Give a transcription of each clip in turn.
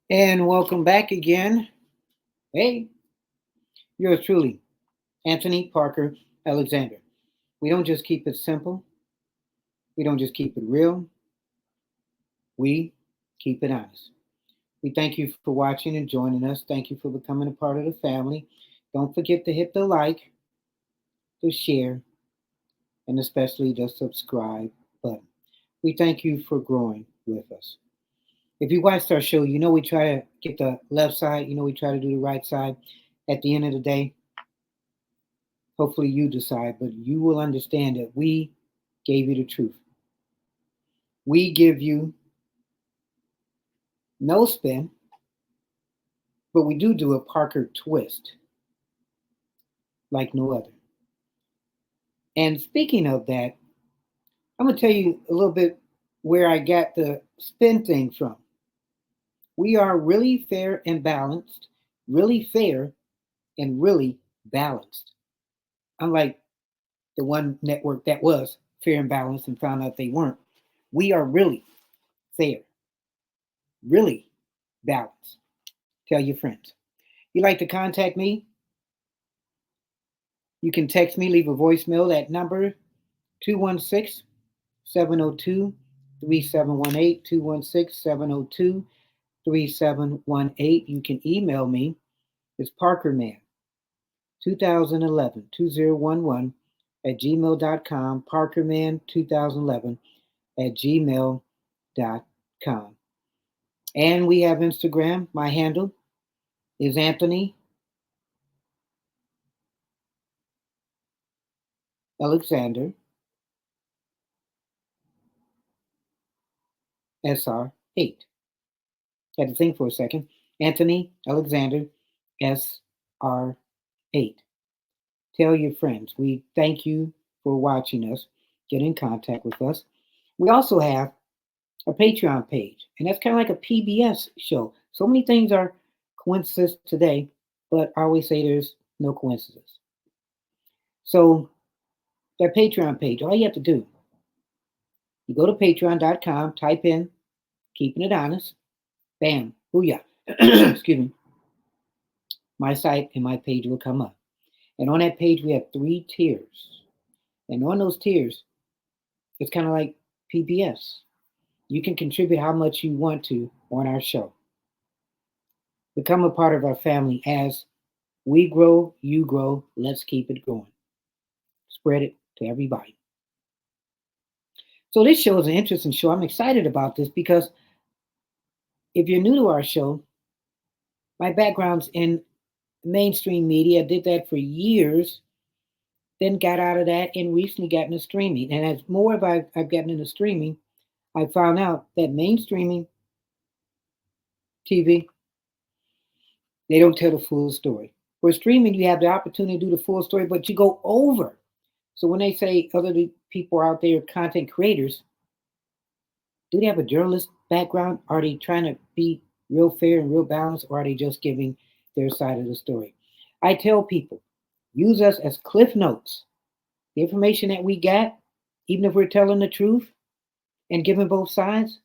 And welcome back again. Hey, yours truly, Anthony Parker Alexander. We don't just keep it simple, we don't just keep it real, we keep it honest. We thank you for watching and joining us. Thank you for becoming a part of the family. Don't forget to hit the like, the share, and especially the subscribe button. We thank you for growing with us. If you watched our show, you know we try to get the left side, we try to do the right side. At the end of the day, hopefully you decide, but you will understand that we gave you the truth. We give you no spin, but we do a Parker twist like no other. And speaking of that, I'm going to tell you a little bit where I got the spin thing from. We are really fair and balanced, really fair and really balanced. Unlike the one network that was fair and balanced and found out they weren't, we are really fair, really balanced. Tell your friends. You like to contact me? You can text me, leave a voicemail at number 216 702 3718. 216 702 3718. You can email me. It's parkerman 2011 2011 at gmail.com. Parkerman 2011 at gmail.com. And we have Instagram. My handle is Anthony Alexander SR8. Had to think for a second. Anthony Alexander SR8. Tell your friends. We thank you for watching us. Get in contact with us. We also have a Patreon page, and that's kind of like a PBS show. So many things are coincidences today, but I always say there's no coincidence. So that Patreon page, all you have to do, you go to patreon.com, type in Keeping It Honest, bam, booyah. Excuse me. My site and my page will come up. And on that page, we have 3 tiers. And on those tiers, it's kind of like PBS. You can contribute how much you want to on our show. Become a part of our family as we grow, you grow. Let's keep it going. Spread it to everybody. So this show is an interesting show. I'm excited about this because if you're new to our show, my background's in mainstream media. I did that for years, then got out of that and recently got into streaming. And as more of I've gotten into streaming, I found out that mainstreaming TV, they don't tell the full story. For streaming, you have the opportunity to do the full story, but you go over. So when they say other people out there, content creators, do they have a journalist background? Are they trying to be real fair and real balanced, or are they just giving their side of the story? I tell people, use us as cliff notes. The information that we got, even if we're telling the truth and giving both sides,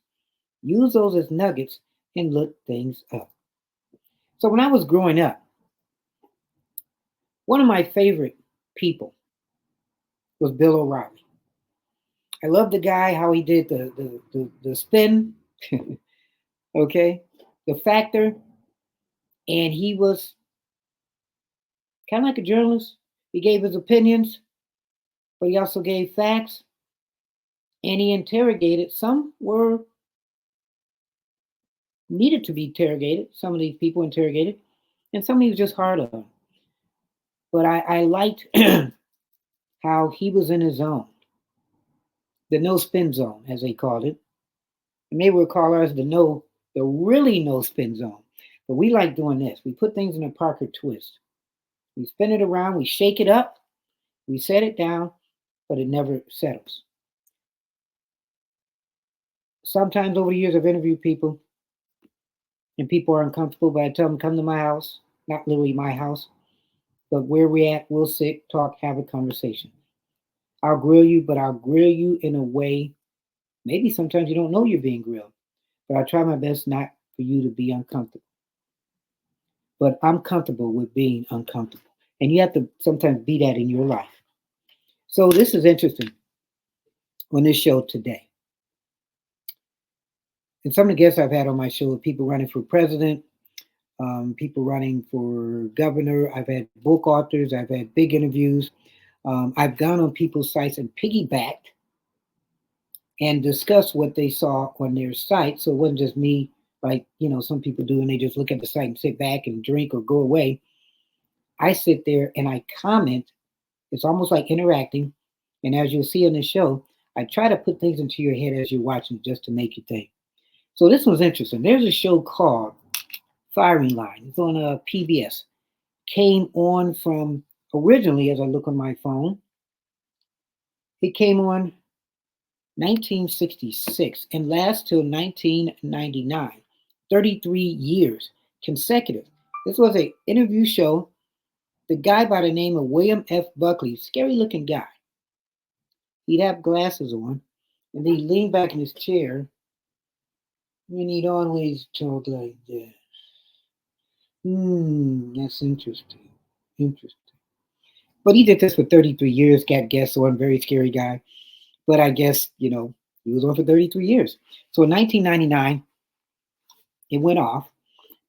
use those as nuggets and look things up. So when I was growing up, one of my favorite people was Bill O'Reilly. I love the guy, how he did the spin, okay, the factor, and he was kind of like a journalist. He gave his opinions, but he also gave facts, and he interrogated. Some were needed to be interrogated. Some of these people interrogated, and some of these just hard on. But I liked how he was in his zone, the no spin zone, as they called it. And they would call ours the really no spin zone. But we like doing this. We put things in a Parker twist. We spin it around, we shake it up, we set it down, but it never settles. Sometimes over the years, I've interviewed people, and people are uncomfortable, but I tell them, come to my house, not literally my house, but where we're at, we'll sit, talk, have a conversation. I'll grill you, but I'll grill you in a way, maybe sometimes you don't know you're being grilled, but I try my best not for you to be uncomfortable. But I'm comfortable with being uncomfortable. And you have to sometimes be that in your life. So this is interesting on this show today. And some of the guests I've had on my show are people running for president, people running for governor. I've had book authors. I've had big interviews. I've gone on people's sites and piggybacked and discussed what they saw on their site. So it wasn't just me, like, some people do, and they just look at the site and sit back and drink or go away. I sit there and I comment. It's almost like interacting. And as you'll see on the show, I try to put things into your head as you're watching just to make you think. So this was interesting. There's a show called Firing Line. It's on PBS. Came on from originally, as I look on my phone, it came on 1966 and lasts till 1999. 33 years consecutive. This was an interview show. The guy by the name of William F. Buckley, scary looking guy. He'd have glasses on, and he'd lean back in his chair, and he'd always talk like this. That's interesting. Interesting. But he did this for 33 years, got guests on, very scary guy. But I guess, he was on for 33 years. So in 1999, it went off.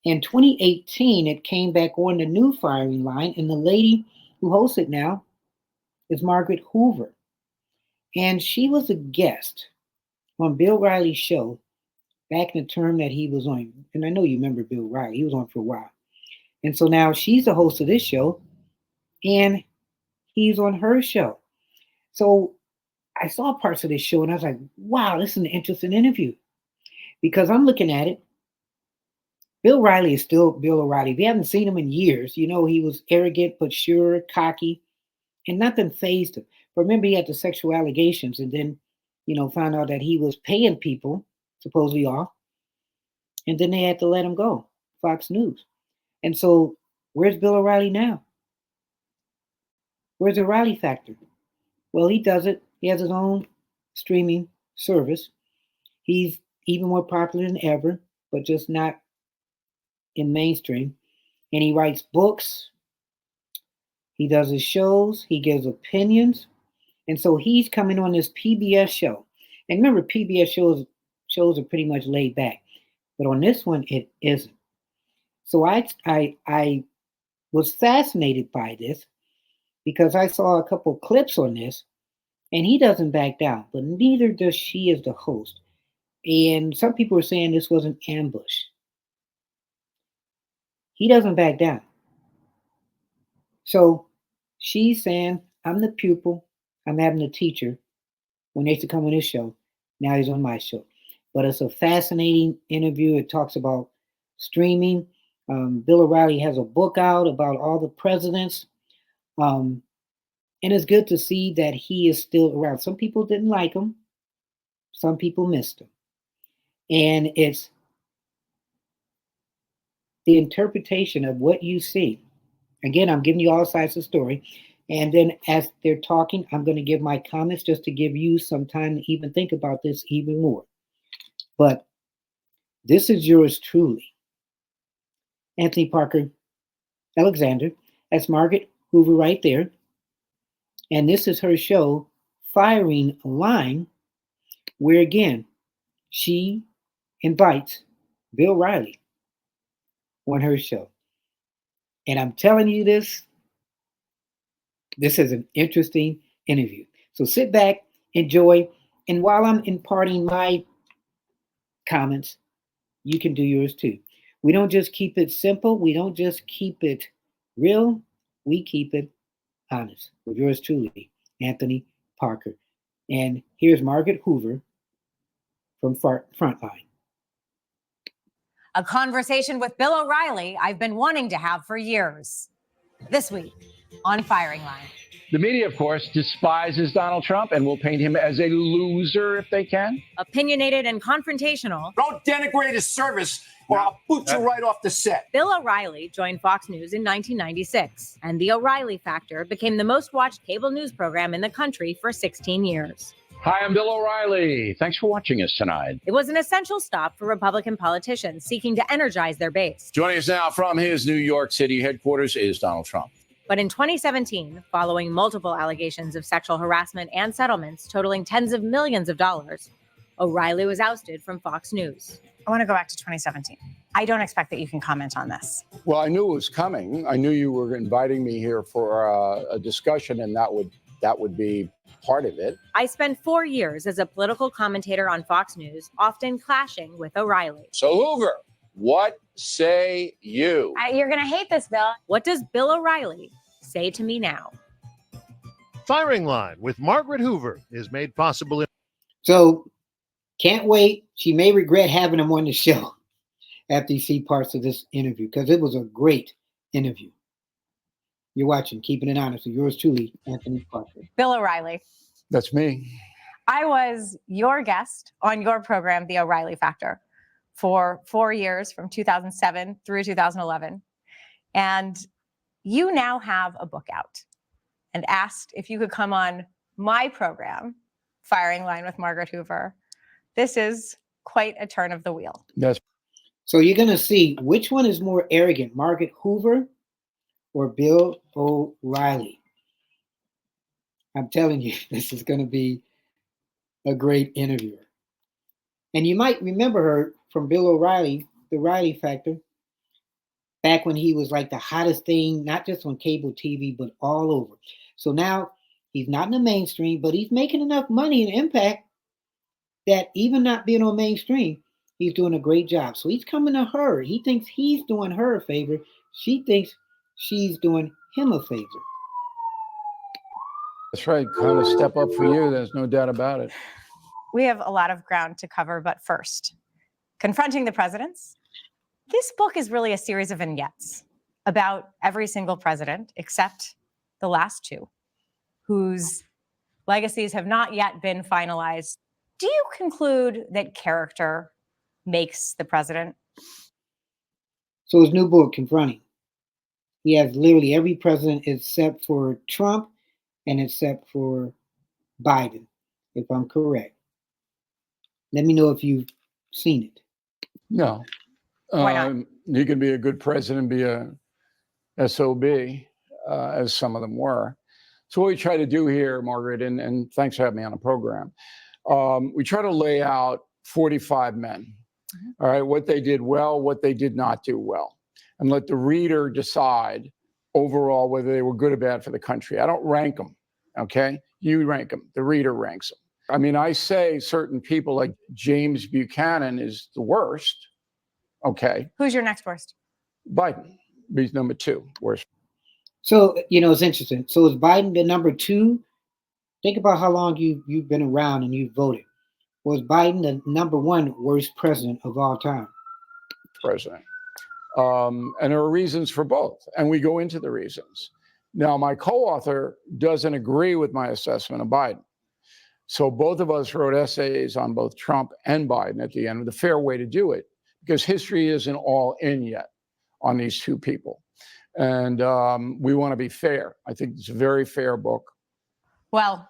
In 2018, it came back on the new Firing Line, and the lady who hosts it now is Margaret Hoover. And she was a guest on Bill Riley's show back in the term that he was on. And I know you remember Bill Riley. He was on for a while. And so now she's the host of this show, and he's on her show. So I saw parts of this show, and I was like, wow, this is an interesting interview. Because I'm looking at it. Bill Riley is still Bill O'Reilly. If you haven't seen him in years, he was arrogant but sure, cocky, and nothing fazed him. But remember, he had the sexual allegations, and then, found out that he was paying people, supposedly off, and then they had to let him go, Fox News. And so, where's Bill O'Reilly now? Where's the O'Reilly factor? Well, he does it. He has his own streaming service. He's even more popular than ever, but just not in mainstream. And he writes books. He does his shows. He gives opinions. And so he's coming on this PBS show. And remember, PBS shows are pretty much laid back. But on this one, it isn't. So I was fascinated by this because I saw a couple clips on this, and he doesn't back down, but neither does she as the host. And some people are saying this was an ambush. He doesn't back down. So she's saying, I'm the pupil. I'm having the teacher. When they used to come on this show, now he's on my show. But it's a fascinating interview. It talks about streaming. Bill O'Reilly has a book out about all the presidents. And it's good to see that he is still around. Some people didn't like him. Some people missed him. And it's the interpretation of what you see. Again, I'm giving you all sides of the story. And then as they're talking, I'm going to give my comments just to give you some time to even think about this even more. But this is yours truly, Anthony Parker Alexander. That's Margaret Hoover right there. And this is her show, Firing Line, where again, she invites Bill Riley on her show. And I'm telling you this is an interesting interview. So sit back, enjoy, and while I'm imparting my comments, you can do yours too. We don't just keep it simple. We don't just keep it real. We keep it honest. With yours truly, Anthony Parker. And here's Margaret Hoover from Frontline. A conversation with Bill O'Reilly I've been wanting to have for years. This week on Firing Line. The media, of course, despises Donald Trump and will paint him as a loser if they can. Opinionated and confrontational. Don't denigrate his service or I'll boot you right off the set. Bill O'Reilly joined Fox News in 1996, and The O'Reilly Factor became the most watched cable news program in the country for 16 years. Hi, I'm Bill O'Reilly. Thanks for watching us tonight. It was an essential stop for Republican politicians seeking to energize their base. Joining us now from his New York City headquarters is Donald Trump. But in 2017, following multiple allegations of sexual harassment and settlements totaling tens of millions of dollars, O'Reilly was ousted from Fox News. I want to go back to 2017. I don't expect that you can comment on this. Well, I knew it was coming. I knew you were inviting me here for a discussion, and that would be part of it. I spent 4 years as a political commentator on Fox News, often clashing with O'Reilly. So, Hoover, what say you? You're going to hate this, Bill. What does Bill O'Reilly say to me now? Firing Line with Margaret Hoover is made possible. So, can't wait. She may regret having him on the show after you see parts of this interview, because it was a great interview. You're watching Keeping It Honest with yours truly, Anthony Parker. Bill O'Reilly. That's me. I was your guest on your program, The O'Reilly Factor, for 4 years from 2007 through 2011. And you now have a book out, and asked if you could come on my program, Firing Line with Margaret Hoover. This is quite a turn of the wheel. Yes. So you're going to see which one is more arrogant, Margaret Hoover or Bill O'Reilly. I'm telling you, this is going to be a great interviewer. And you might remember her from Bill O'Reilly, The Riley Factor, back when he was like the hottest thing, not just on cable TV, but all over. So now he's not in the mainstream, but he's making enough money and impact that even not being on mainstream, he's doing a great job. So he's coming to her. He thinks he's doing her a favor. She thinks she's doing him a favor. That's right. Kind of step up for you. There's no doubt about it. We have a lot of ground to cover, but first, confronting the presidents. This book is really a series of vignettes about every single president, except the last two, whose legacies have not yet been finalized. Do you conclude that character makes the president? So his new book, Confronting, he has literally every president except for Trump and except for Biden, if I'm correct. Let me know if you've seen it. No. Why not? You can be a good president, be a SOB, as some of them were. So what we try to do here, Margaret, and thanks for having me on the program, we try to lay out 45 men, all right, what they did well, what they did not do well, and let the reader decide overall whether they were good or bad for the country. I don't rank them, okay? You rank them. The reader ranks them. I mean, I say certain people like James Buchanan is the worst, okay? Who's your next worst? Biden, he's number 2, worst. So, it's interesting. So is Biden the number 2? Think about how long you've been around and you've voted. Was Biden the number 1 worst president of all time? President. And there are reasons for both, and we go into the reasons. Now, my co-author doesn't agree with my assessment of Biden. So both of us wrote essays on both Trump and Biden at the end, with a fair way to do it, because history isn't all in yet on these two people. And we want to be fair. I think it's a very fair book. Well,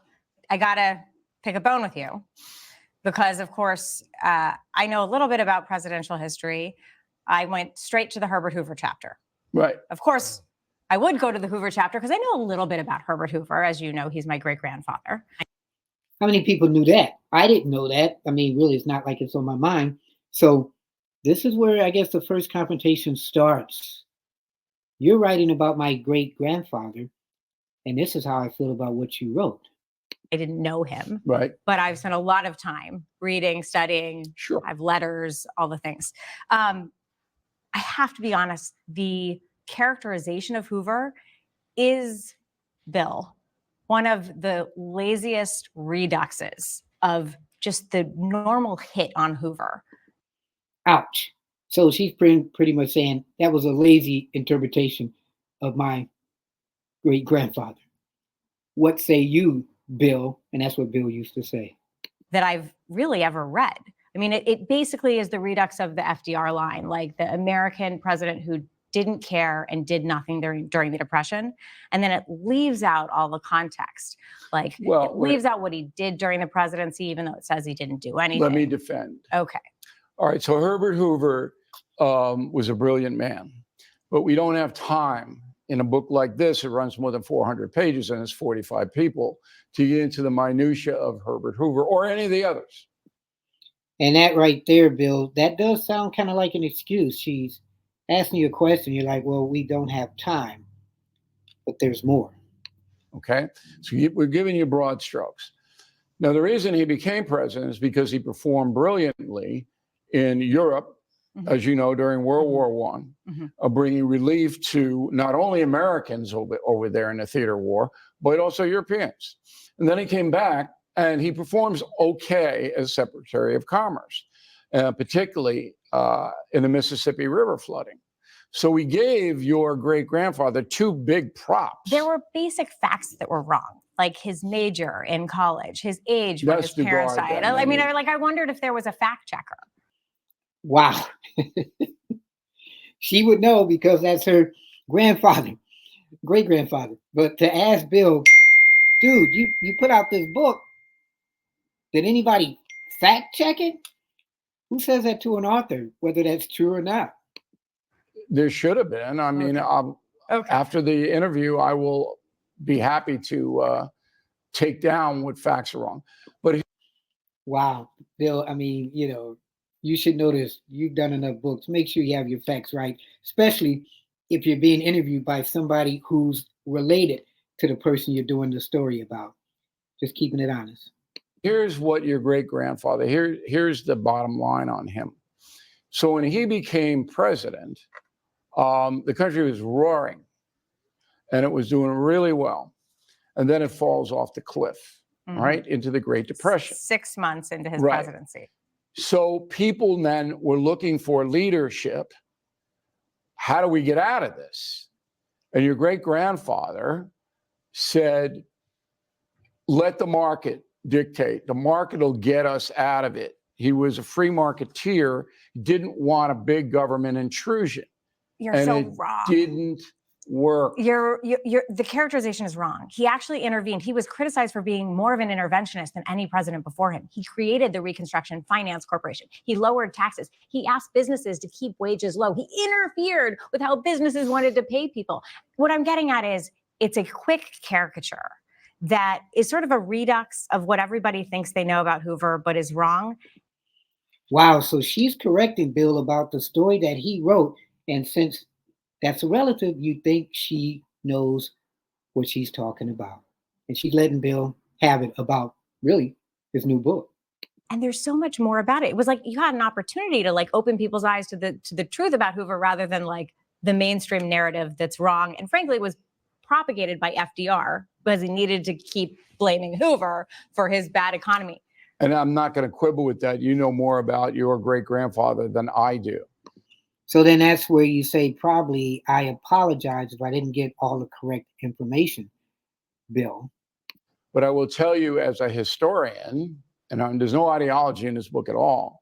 I got to pick a bone with you because, of course, I know a little bit about presidential history. I went straight to the Herbert Hoover chapter. Right. Of course, I would go to the Hoover chapter because I know a little bit about Herbert Hoover. As you know, he's my great-grandfather. How many people knew that? I didn't know that. I mean, really, it's not like it's on my mind. So this is where I guess the first confrontation starts. You're writing about my great-grandfather, and this is how I feel about what you wrote. I didn't know him, Right. but I've spent a lot of time reading, studying. Sure. I have letters, all the things. I have to be honest, the characterization of Hoover is, Bill, one of the laziest reduxes of just the normal hit on Hoover. Ouch. So she's pretty much saying that was a lazy interpretation of my great-grandfather. What say you, Bill? And that's what Bill used to say. That I've really ever read. I mean, it basically is the redux of the FDR line, like the American president who didn't care and did nothing during the Depression. And then it leaves out all the context. Like, it leaves out what he did during the presidency, even though it says he didn't do anything. Let me defend. Okay. All right. So Herbert Hoover was a brilliant man, but we don't have time in a book like this. It runs more than 400 pages and it's 45 people to get into the minutia of Herbert Hoover or any of the others. And that right there, Bill, that does sound kind of like an excuse. She's asking you a question. You're like, well, we don't have time, but there's more. Okay. So we're giving you broad strokes. Now, the reason he became president is because he performed brilliantly in Europe, as you know, during World War I, bringing relief to not only Americans over there in the theater war, but also Europeans. And then he came back and he performs okay as Secretary of Commerce, particularly in the Mississippi River flooding. So we gave your great-grandfather 2 big props. There were basic facts that were wrong, like his major in college, his age when his parents died. I mean, I wondered if there was a fact checker. Wow. She would know because that's her grandfather, great-grandfather. But to ask Bill, dude, you put out this book. Did anybody fact check it? Who says that to an author, whether that's true or not? There should have been. I mean, after the interview, I will be happy to take down what facts are wrong. But wow, Bill, I mean, you should know this. You've done enough books. Make sure you have your facts right, especially if you're being interviewed by somebody who's related to the person you're doing the story about. Just keeping it honest. Here's what your great-grandfather, here's the bottom line on him. So when he became president, the country was roaring and it was doing really well. And then it falls off the cliff, right, into the Great Depression. 6 months into his presidency. So people then were looking for leadership. How do we get out of this? And your great-grandfather said, let the market dictate. The market will get us out of it. He was a free marketeer, didn't want a big government intrusion. You're so wrong. Didn't work. The characterization is wrong. He actually intervened. He was criticized for being more of an interventionist than any president before him. He created the Reconstruction Finance Corporation. He lowered taxes. He asked businesses to keep wages low. He interfered with how businesses wanted to pay people. What I'm getting at is it's a quick caricature that is sort of a redux of what everybody thinks they know about Hoover, but is wrong. Wow, so she's correcting Bill about the story that he wrote. And since that's a relative, you think she knows what she's talking about. And she's letting Bill have it about, really, his new book. And there's so much more about it. It was like you had an opportunity to open people's eyes to the truth about Hoover rather than the mainstream narrative that's wrong. And frankly, it was propagated by FDR because he needed to keep blaming Hoover for his bad economy. And I'm not going to quibble with that. You know more about your great-grandfather than I do. So then that's where you say, probably, I apologize if I didn't get all the correct information, Bill. But I will tell you as a historian, and there's no ideology in this book at all,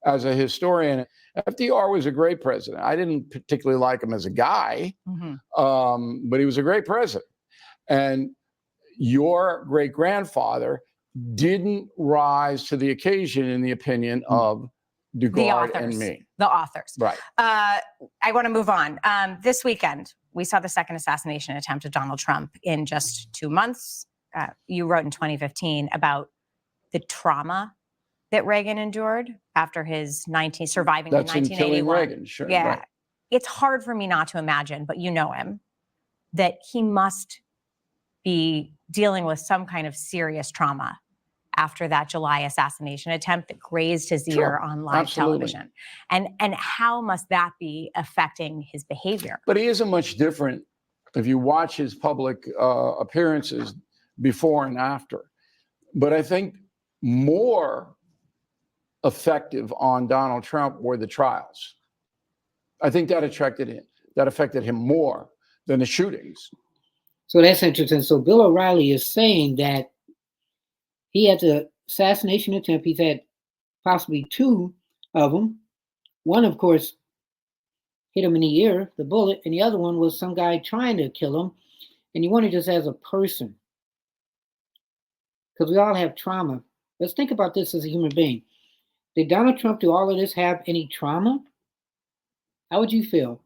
as a historian, FDR was a great president. I didn't particularly like him as a guy, but he was a great president. And your great-grandfather didn't rise to the occasion in the opinion of Dugard and me. The authors. Right. I want to move on. This weekend, we saw the second assassination attempt of Donald Trump in just 2 months. You wrote in 2015 about the trauma that Reagan endured after his surviving in 1981. That's in killing Reagan, sure. Yeah. Right. It's hard for me not to imagine, but you know him, that he must be dealing with some kind of serious trauma after that July assassination attempt that grazed his ear on live television. And how must that be affecting his behavior? But he isn't much different if you watch his public appearances before and after. But I think more effective on Donald Trump were the trials. I think that affected him more than the shootings. So that's interesting. So Bill O'Reilly is saying that he had the assassination attempt. He's had possibly 2 of them. One, of course, hit him in the ear, the bullet, and the other one was some guy trying to kill him. And you wonder just as a person, because we all have trauma. Let's think about this as a human being. Did Donald Trump do all of this have any trauma? How would you feel?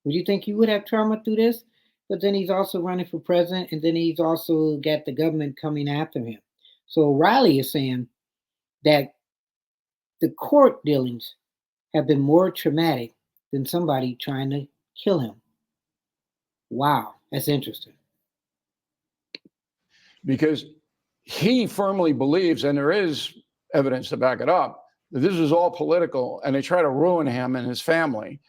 Would you think you would have trauma through this? But then he's also running for president, and then he's also got the government coming after him. So Riley is saying that the court dealings have been more traumatic than somebody trying to kill him. Wow, that's interesting. Because he firmly believes, and there is evidence to back it up, that this is all political, and they try to ruin him and his family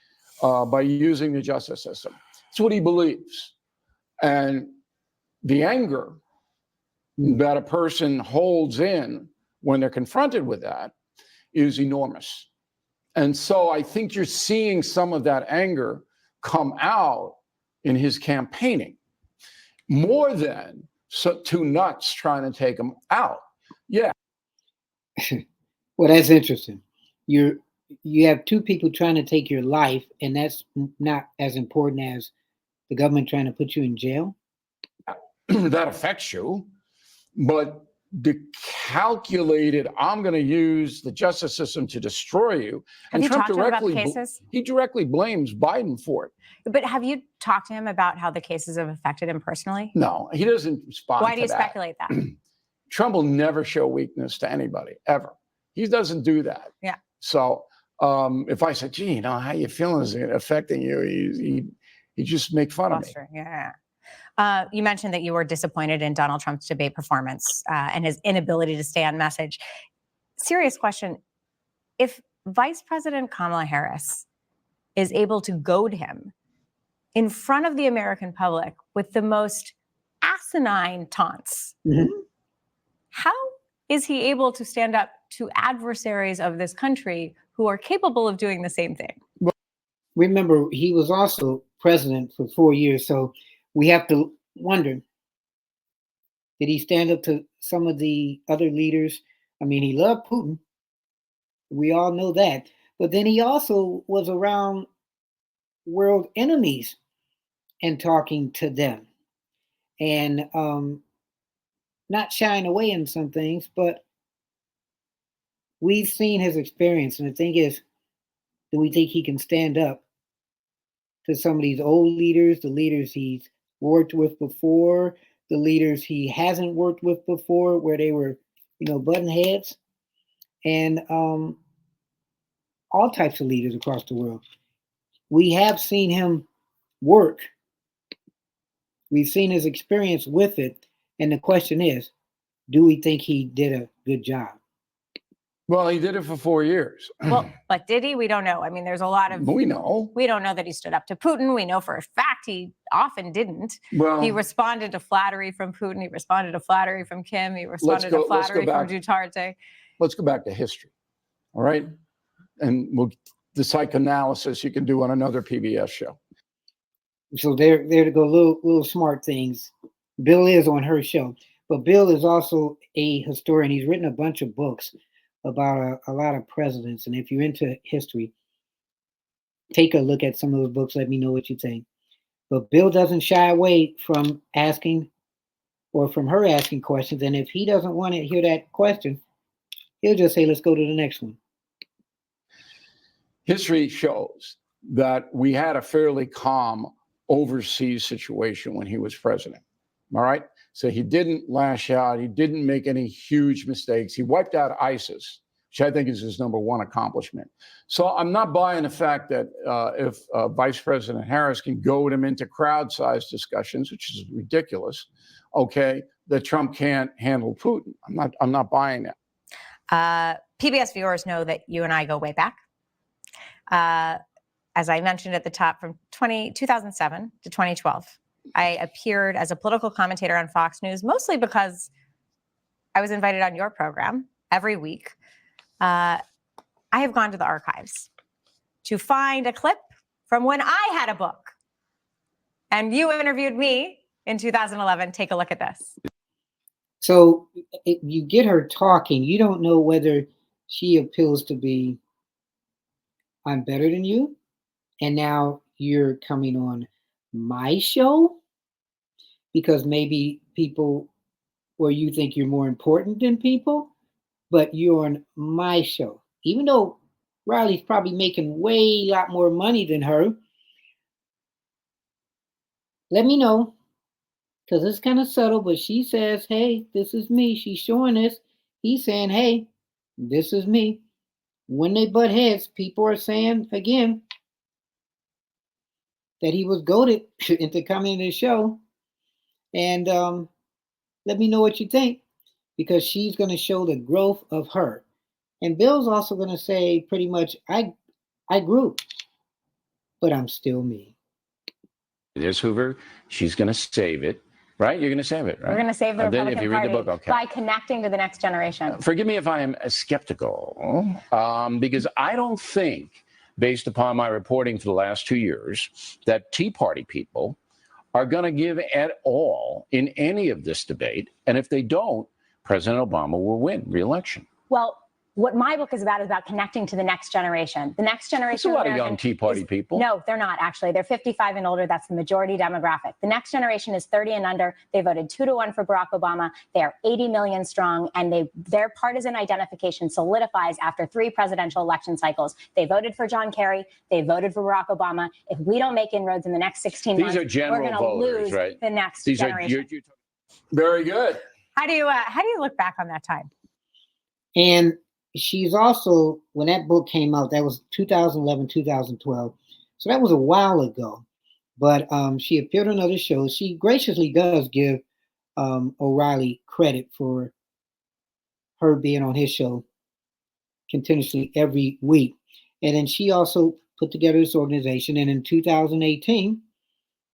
by using the justice system. That's what he believes. And the anger that a person holds in when they're confronted with that is enormous. And so I think you're seeing some of that anger come out in his campaigning more than two nuts trying to take him out. Yeah. Well, that's interesting. You have two people trying to take your life, and that's not as important as the government trying to put you in jail. That affects you, but the calculated, I'm going to use the justice system to destroy you. Have and you Trump talked to him about the cases? He directly blames Biden for it. But have you talked to him about how the cases have affected him personally? No, he doesn't respond. Why do you speculate that? Trump will never show weakness to anybody, ever. He doesn't do that. Yeah. So if I say, gee, you know, how you feeling? Is it affecting you? He just make fun of me. Yeah. You mentioned that you were disappointed in Donald Trump's debate performance and his inability to stay on message. Serious question. If Vice President Kamala Harris is able to goad him in front of the American public with the most asinine taunts, how is he able to stand up to adversaries of this country who are capable of doing the same thing? Well, remember, he was also president for 4 years, so we have to wonder, did he stand up to some of the other leaders? I mean, he loved Putin. We all know that. But then he also was around world enemies and talking to them. And not shying away in some things, but we've seen his experience. And the thing is, do we think he can stand up to some of these old leaders, the leaders he's worked with before, the leaders he hasn't worked with before, where they were, button heads, and all types of leaders across the world? We have seen him work. We've seen his experience with it. And the question is, do we think he did a good job? Well, he did it for 4 years. Well, but did he? We don't know. I mean, there's a lot of... We know. We don't know that he stood up to Putin. We know for a fact he often didn't. Well, he responded to flattery from Putin. He responded to flattery from Kim. He responded to flattery from Duterte. Let's go back to history, all right? And the psychoanalysis you can do on another PBS show. So there to go, little smart things. Bill is on her show, but Bill is also a historian. He's written a bunch of books about a lot of presidents. And if you're into history, take a look at some of those books. Let me know what you think. But Bill doesn't shy away from asking or from her asking questions. And if he doesn't want to hear that question, he'll just say, let's go to the next one. History shows that we had a fairly calm overseas situation when he was president. All right. So he didn't lash out. He didn't make any huge mistakes. He wiped out ISIS, which I think is his number one accomplishment. So I'm not buying the fact that if Vice President Harris can goad him into crowd-sized discussions, which is ridiculous, okay, that Trump can't handle Putin. I'm not buying that. PBS viewers know that you and I go way back. As I mentioned at the top, from 2007 to 2012. I appeared as a political commentator on Fox News, mostly because I was invited on your program every week. I have gone to the archives to find a clip from when I had a book. And you interviewed me in 2011. Take a look at this. So you get her talking. You don't know whether she appeals to be, I'm better than you, and now you're coming on my show because maybe people, or you think you're more important than people, but you're on my show. Even though Riley's probably making way a lot more money than her, let me know, because it's kind of subtle, but she says, hey, this is me. She's showing this. He's saying, hey, this is me. When they butt heads, people are saying again that he was goaded into coming to the show. And let me know what you think, because she's going to show the growth of her. And Bill's also going to say pretty much, I grew, but I'm still me. There's Hoover. She's going to save it, right? You're going to save it, right? We're going to save the Then Republican if you read Party the book, okay. by connecting to the next generation. Forgive me if I am skeptical, because I don't think, based upon my reporting for the last 2 years, that Tea Party people are going to give at all in any of this debate. And if they don't, President Obama will win re-election. Well, what my book is about connecting to the next generation. The next generation. It's a lot of young Tea Party people. No, they're not actually. They're 55 and older. That's the majority demographic. The next generation is 30 and under. They voted 2-1 for Barack Obama. They are 80 million strong, and their partisan identification solidifies after 3 presidential election cycles. They voted for John Kerry. They voted for Barack Obama. If we don't make inroads in the next 16 months, These are general we're going to lose right? the next These generation. Very good. How do you look back on that time? And she's also, when that book came out, that was 2011, 2012. So that was a while ago. But she appeared on other shows. She graciously does give O'Reilly credit for her being on his show continuously every week. And then she also put together this organization. And in 2018,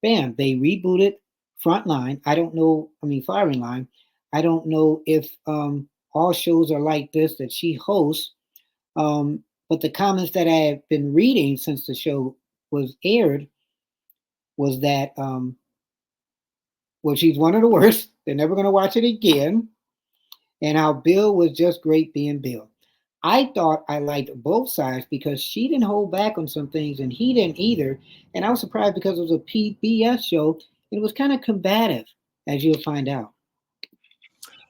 bam, they rebooted Frontline. Firing Line. I don't know if all shows are like this that she hosts. But the comments that I have been reading since the show was aired was that, she's one of the worst. They're never going to watch it again. And how Bill was just great being Bill. I thought I liked both sides because she didn't hold back on some things and he didn't either. And I was surprised because it was a PBS show. It was kind of combative, as you'll find out.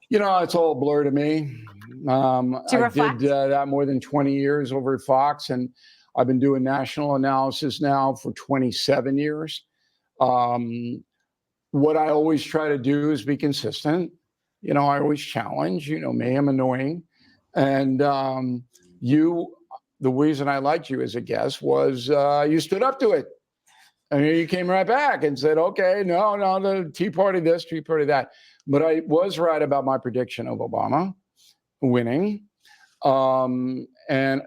It's all a blur to me. I did that more than 20 years over at Fox, and I've been doing national analysis now for 27 years. What I always try to do is be consistent. I always challenge. You know me, I'm annoying. And the reason I liked you as a guest was you stood up to it. And you came right back and said, okay, no, the Tea Party this, Tea Party that. But I was right about my prediction of Obama winning. And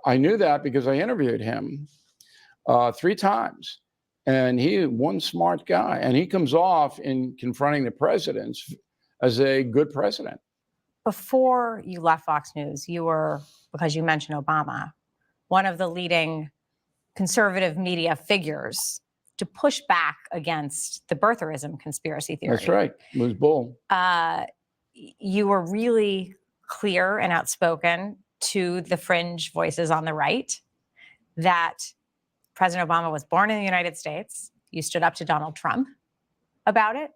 I knew that because I interviewed him 3 times. And he one smart guy. And he comes off in confronting the presidents as a good president. Before you left Fox News, you were, because you mentioned Obama, one of the leading conservative media figures to push back against the birtherism conspiracy theory. That's right. It was bull. You were really clear and outspoken to the fringe voices on the right that President Obama was born in the United States. You stood up to Donald Trump about it.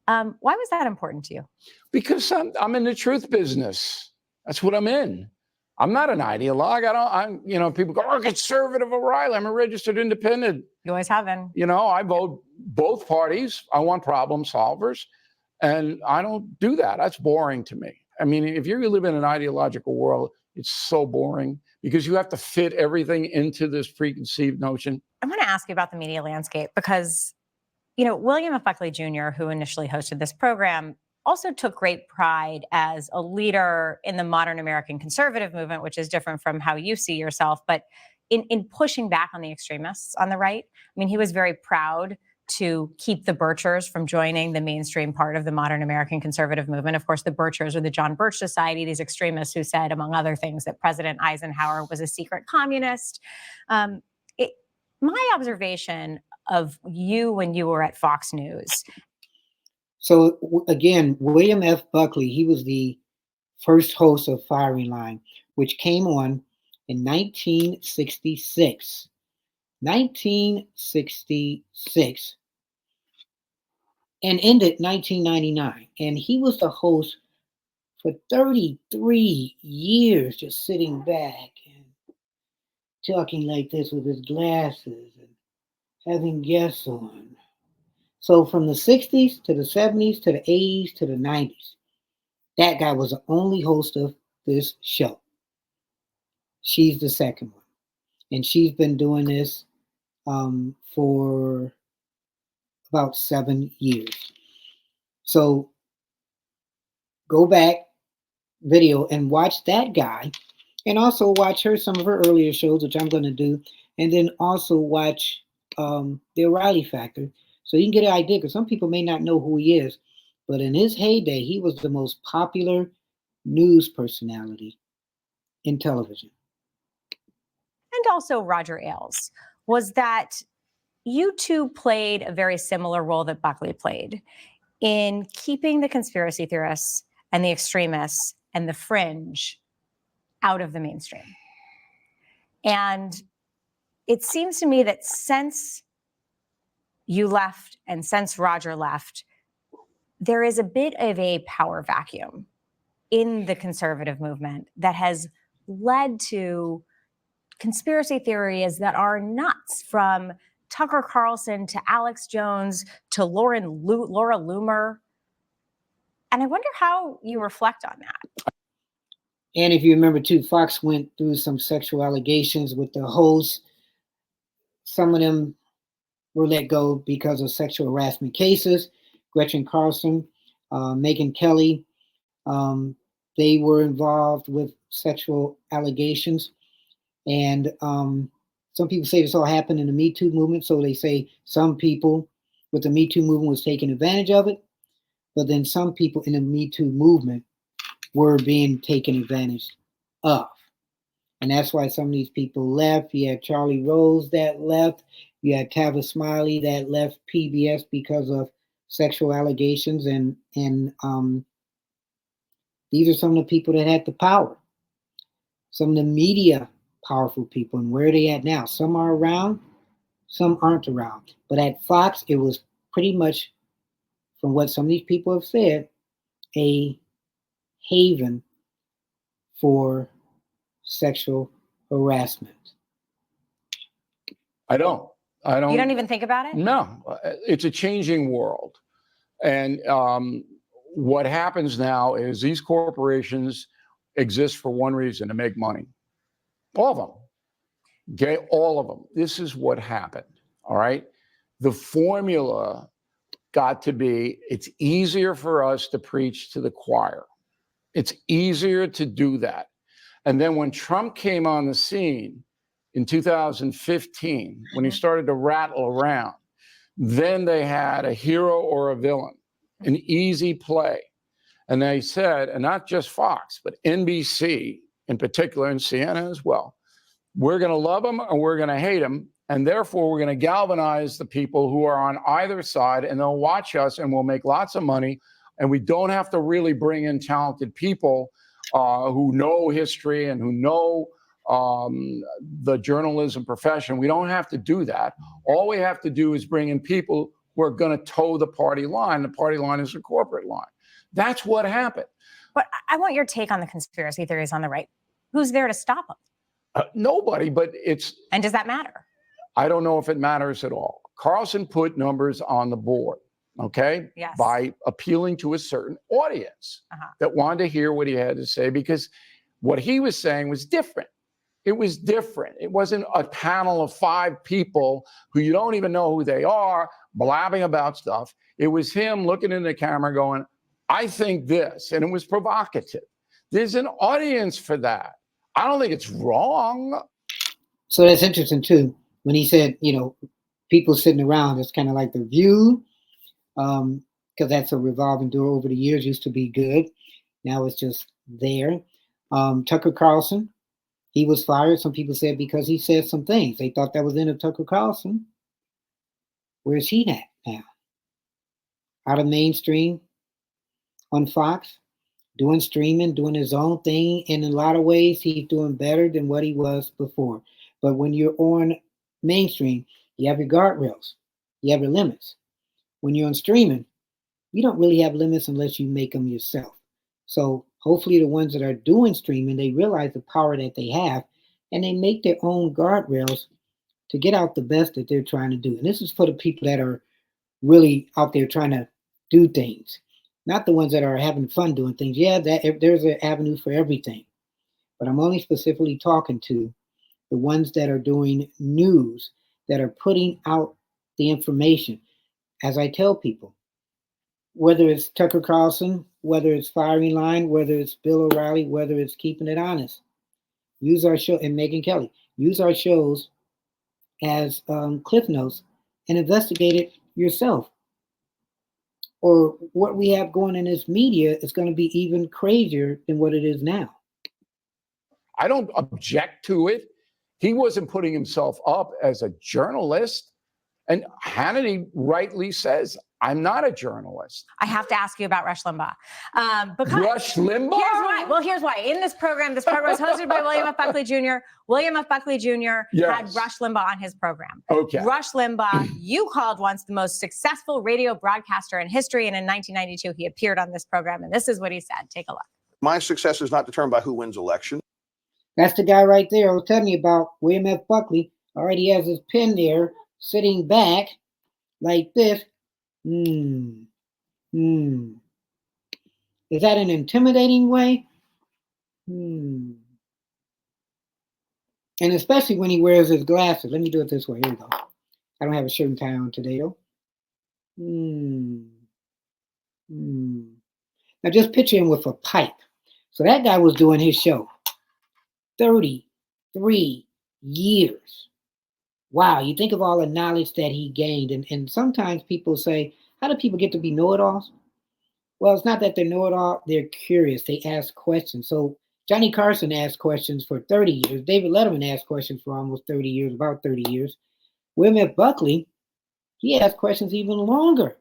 Why was that important to you? Because I'm in the truth business. That's what I'm in. I'm not an ideologue. People go, conservative O'Reilly. I'm a registered independent. You always have been. I vote both parties. I want problem solvers. And I don't do that. That's boring to me. I mean, if you live in an ideological world, it's so boring because you have to fit everything into this preconceived notion. I want to ask you about the media landscape because, William F. Buckley Jr., who initially hosted this program, also took great pride as a leader in the modern American conservative movement, which is different from how you see yourself, but in pushing back on the extremists on the right. I mean, he was very proud to keep the Birchers from joining the mainstream part of the modern American conservative movement. Of course, the Birchers are the John Birch Society, these extremists who said, among other things, that President Eisenhower was a secret communist. My observation of you when you were at Fox News. So again, William F. Buckley, he was the first host of Firing Line, which came on in 1966. 1966 and ended 1999. And he was the host for 33 years, just sitting back and talking like this with his glasses and having guests on. So from the 60s to the 70s to the 80s to the 90s, that guy was the only host of this show. She's the second one. And she's been doing this for about 7 years. So go back video and watch that guy, and also watch her, some of her earlier shows, which I'm going to do, and then also watch the O'Reilly Factor, so you can get an idea, because some people may not know who he is, but in his heyday, he was the most popular news personality in television. And also Roger Ailes, was that you two played a very similar role that Buckley played in keeping the conspiracy theorists and the extremists and the fringe out of the mainstream. And it seems to me that since you left and since Roger left, there is a bit of a power vacuum in the conservative movement that has led to conspiracy theories that are nuts, from Tucker Carlson to Alex Jones to Laura Loomer. And I wonder how you reflect on that. And if you remember too, Fox went through some sexual allegations with the hosts. Some of them were let go because of sexual harassment cases. Gretchen Carlson, Megyn Kelly, they were involved with sexual allegations. And some people say this all happened in the Me Too movement. So they say some people with the Me Too movement was taking advantage of it. But then some people in the Me Too movement were being taken advantage of. And that's why some of these people left. You had Charlie Rose that left. You had Tavis Smiley that left PBS because of sexual allegations. And these are some of the people that had the power. Some of the media powerful people. And where are they at now? Some are around, some aren't around. But at Fox, it was pretty much, from what some of these people have said, a haven for sexual harassment. I don't. You don't even think about it? No, it's a changing world. And what happens now is these corporations exist for one reason: to make money. All of them. Okay, all of them. This is what happened. All right. The formula got to be, it's easier for us to preach to the choir. It's easier to do that. And then when Trump came on the scene in 2015, when he started to rattle around, then they had a hero or a villain, an easy play. And they said, and not just Fox, but NBC in particular, and CNN as well, we're going to love them or we're going to hate them. And therefore, we're going to galvanize the people who are on either side, and they'll watch us and we'll make lots of money. And we don't have to really bring in talented people who know history and who know the journalism profession. We don't have to do that. All we have to do is bring in people who are going to toe the party line. The party line is the corporate line. That's what happened. But I want your take on the conspiracy theories on the right. Who's there to stop them? Nobody, but it's... And does that matter? I don't know if it matters at all. Carlson put numbers on the board, okay? Yes. By appealing to a certain audience that wanted to hear what he had to say, because what he was saying was different. It was different. It wasn't a panel of 5 people who you don't even know who they are, blabbing about stuff. It was him looking in the camera going, I think this, and it was provocative. There's an audience for that. I don't think it's wrong. So that's interesting too. When he said, people sitting around, it's kind of like The View, because that's a revolving door over the years, used to be good. Now it's just there. Tucker Carlson, he was fired. Some people said because he said some things. They thought that was the end of Tucker Carlson. Where's he at now? Out of mainstream on Fox, doing streaming, doing his own thing. And in a lot of ways, he's doing better than what he was before. But when you're on mainstream, you have your guardrails, you have your limits. When you're on streaming, you don't really have limits unless you make them yourself. So hopefully the ones that are doing streaming, they realize the power that they have and they make their own guardrails to get out the best that they're trying to do. And this is for the people that are really out there trying to do things, not the ones that are having fun doing things. Yeah, there's an avenue for everything. But I'm only specifically talking to the ones that are doing news, that are putting out the information. As I tell people, whether it's Tucker Carlson, whether it's Firing Line, whether it's Bill O'Reilly, whether it's Keeping It Honest, use our show, and Megyn Kelly, use our shows as cliff notes and investigate it yourself. Or what we have going in this media is going to be even crazier than what it is now. I don't object to it. He wasn't putting himself up as a journalist. And Hannity rightly says, I'm not a journalist. I have to ask you about Rush Limbaugh. Because Rush Limbaugh? Here's why. Well, here's why. In this program was hosted by William F. Buckley Jr. William F. Buckley Jr. had Rush Limbaugh on his program. Okay. Rush Limbaugh, you called once the most successful radio broadcaster in history. And in 1992, he appeared on this program. And this is what he said. Take a look. My success is not determined by who wins election. That's the guy right there I was telling you about, William F. Buckley. Already has his pen there, sitting back like this. Is that an intimidating way? And especially when he wears his glasses. Let me do it this way. Here we go. I don't have a shirt and tie on today, though. Now just picture him with a pipe. So that guy was doing his show 33 years. Wow, you think of all the knowledge that he gained. And sometimes people say, how do people get to be know-it-alls? Well, it's not that they're know-it-all, they're curious. They ask questions. So Johnny Carson asked questions for 30 years. David Letterman asked questions for almost 30 years, about 30 years. William F. Buckley, he asked questions even longer,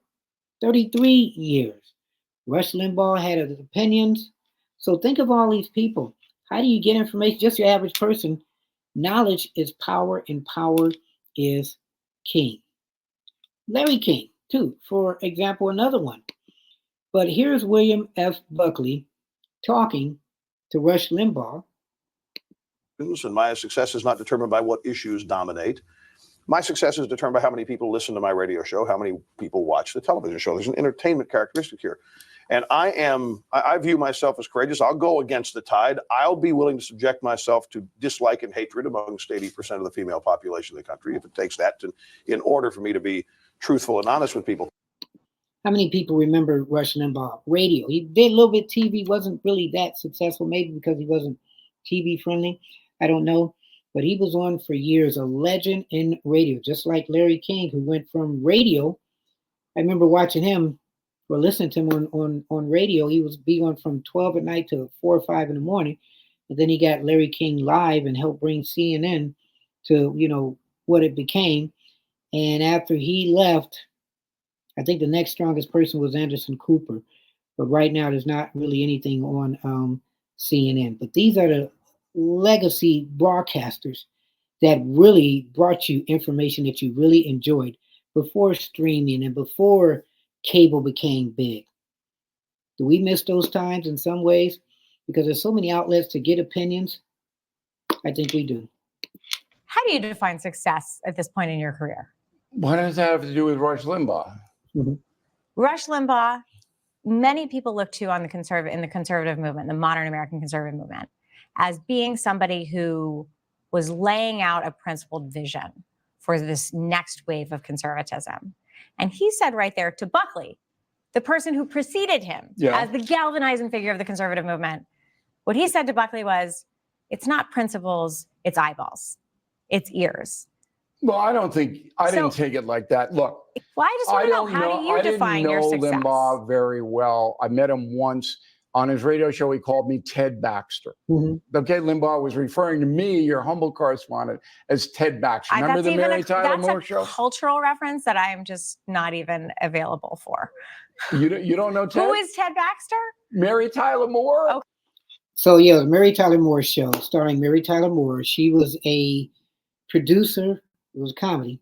33 years. Rush Limbaugh had his opinions. So think of all these people. How do you get information? Just your average person. Knowledge is power, and power is king. Larry King, too, for example, another one. But here's William F. Buckley talking to Rush Limbaugh. And my success is not determined by what issues dominate. My success is determined by how many people listen to my radio show, how many people watch the television show. There's an entertainment characteristic here. And I view myself as courageous. I'll go against the tide. I'll be willing to subject myself to dislike and hatred amongst 80% of the female population of the country, if it takes that in order for me to be truthful and honest with people. How many people remember Rush Limbaugh? Radio. He did a little bit TV, wasn't really that successful, maybe because he wasn't TV friendly. I don't know. But he was on for years, a legend in radio, just like Larry King, who went from radio. I remember watching him or listening to him on radio. He was be on from 12 at night to 4 or 5 in the morning. And then he got Larry King live and helped bring CNN to, what it became. And after he left, I think the next strongest person was Anderson Cooper. But right now, there's not really anything on CNN. But these are the legacy broadcasters that really brought you information that you really enjoyed before streaming and before cable became big. Do we miss those times in some ways? Because there's so many outlets to get opinions. I think we do. How do you define success at this point in your career? What does that have to do with Rush Limbaugh? Mm-hmm. Rush Limbaugh, many people look to in the conservative movement, the modern American conservative movement, as being somebody who was laying out a principled vision for this next wave of conservatism. And he said right there to Buckley, the person who preceded him as the galvanizing figure of the conservative movement, what he said to Buckley was, it's not principles, it's eyeballs, it's ears. Well, I don't think, I didn't take it like that. Look. Well, I just want to know, how do you define your success? I didn't know Limbaugh very well. I met him once on his radio show. He called me Ted Baxter. Mm-hmm. Okay, Limbaugh was referring to me, your humble correspondent, as Ted Baxter. Remember the Mary Tyler Moore show? That's a cultural reference that I am just not even available for. You don't know Ted? Who is Ted Baxter? Mary Tyler Moore. Okay. So yeah, the Mary Tyler Moore show, starring Mary Tyler Moore. She was a producer It was a comedy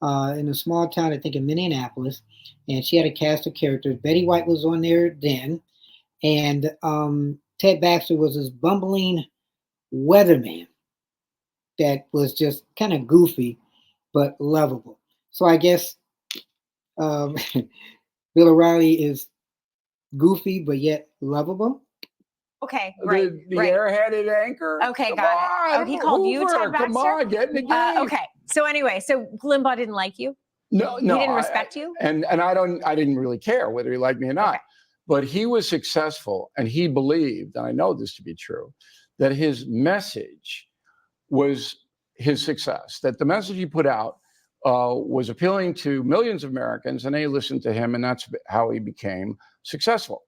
in a small town, I think in Minneapolis, and she had a cast of characters. Betty White was on there then, and Ted Baxter was this bumbling weatherman that was just kind of goofy but lovable. So I guess um, Bill O'Reilly is goofy but yet lovable. Okay, right. The right. airheaded anchor. Okay, Come got it. on, Oh, he called you Hoover, Ted Baxter? Come on, get in the game. Okay. So anyway, so Limbaugh didn't like you? No, He didn't respect you? And I didn't really care whether he liked me or not. Okay. But he was successful, and he believed, and I know this to be true, that his message was his success. That the message he put out was appealing to millions of Americans, and they listened to him, and that's how he became successful.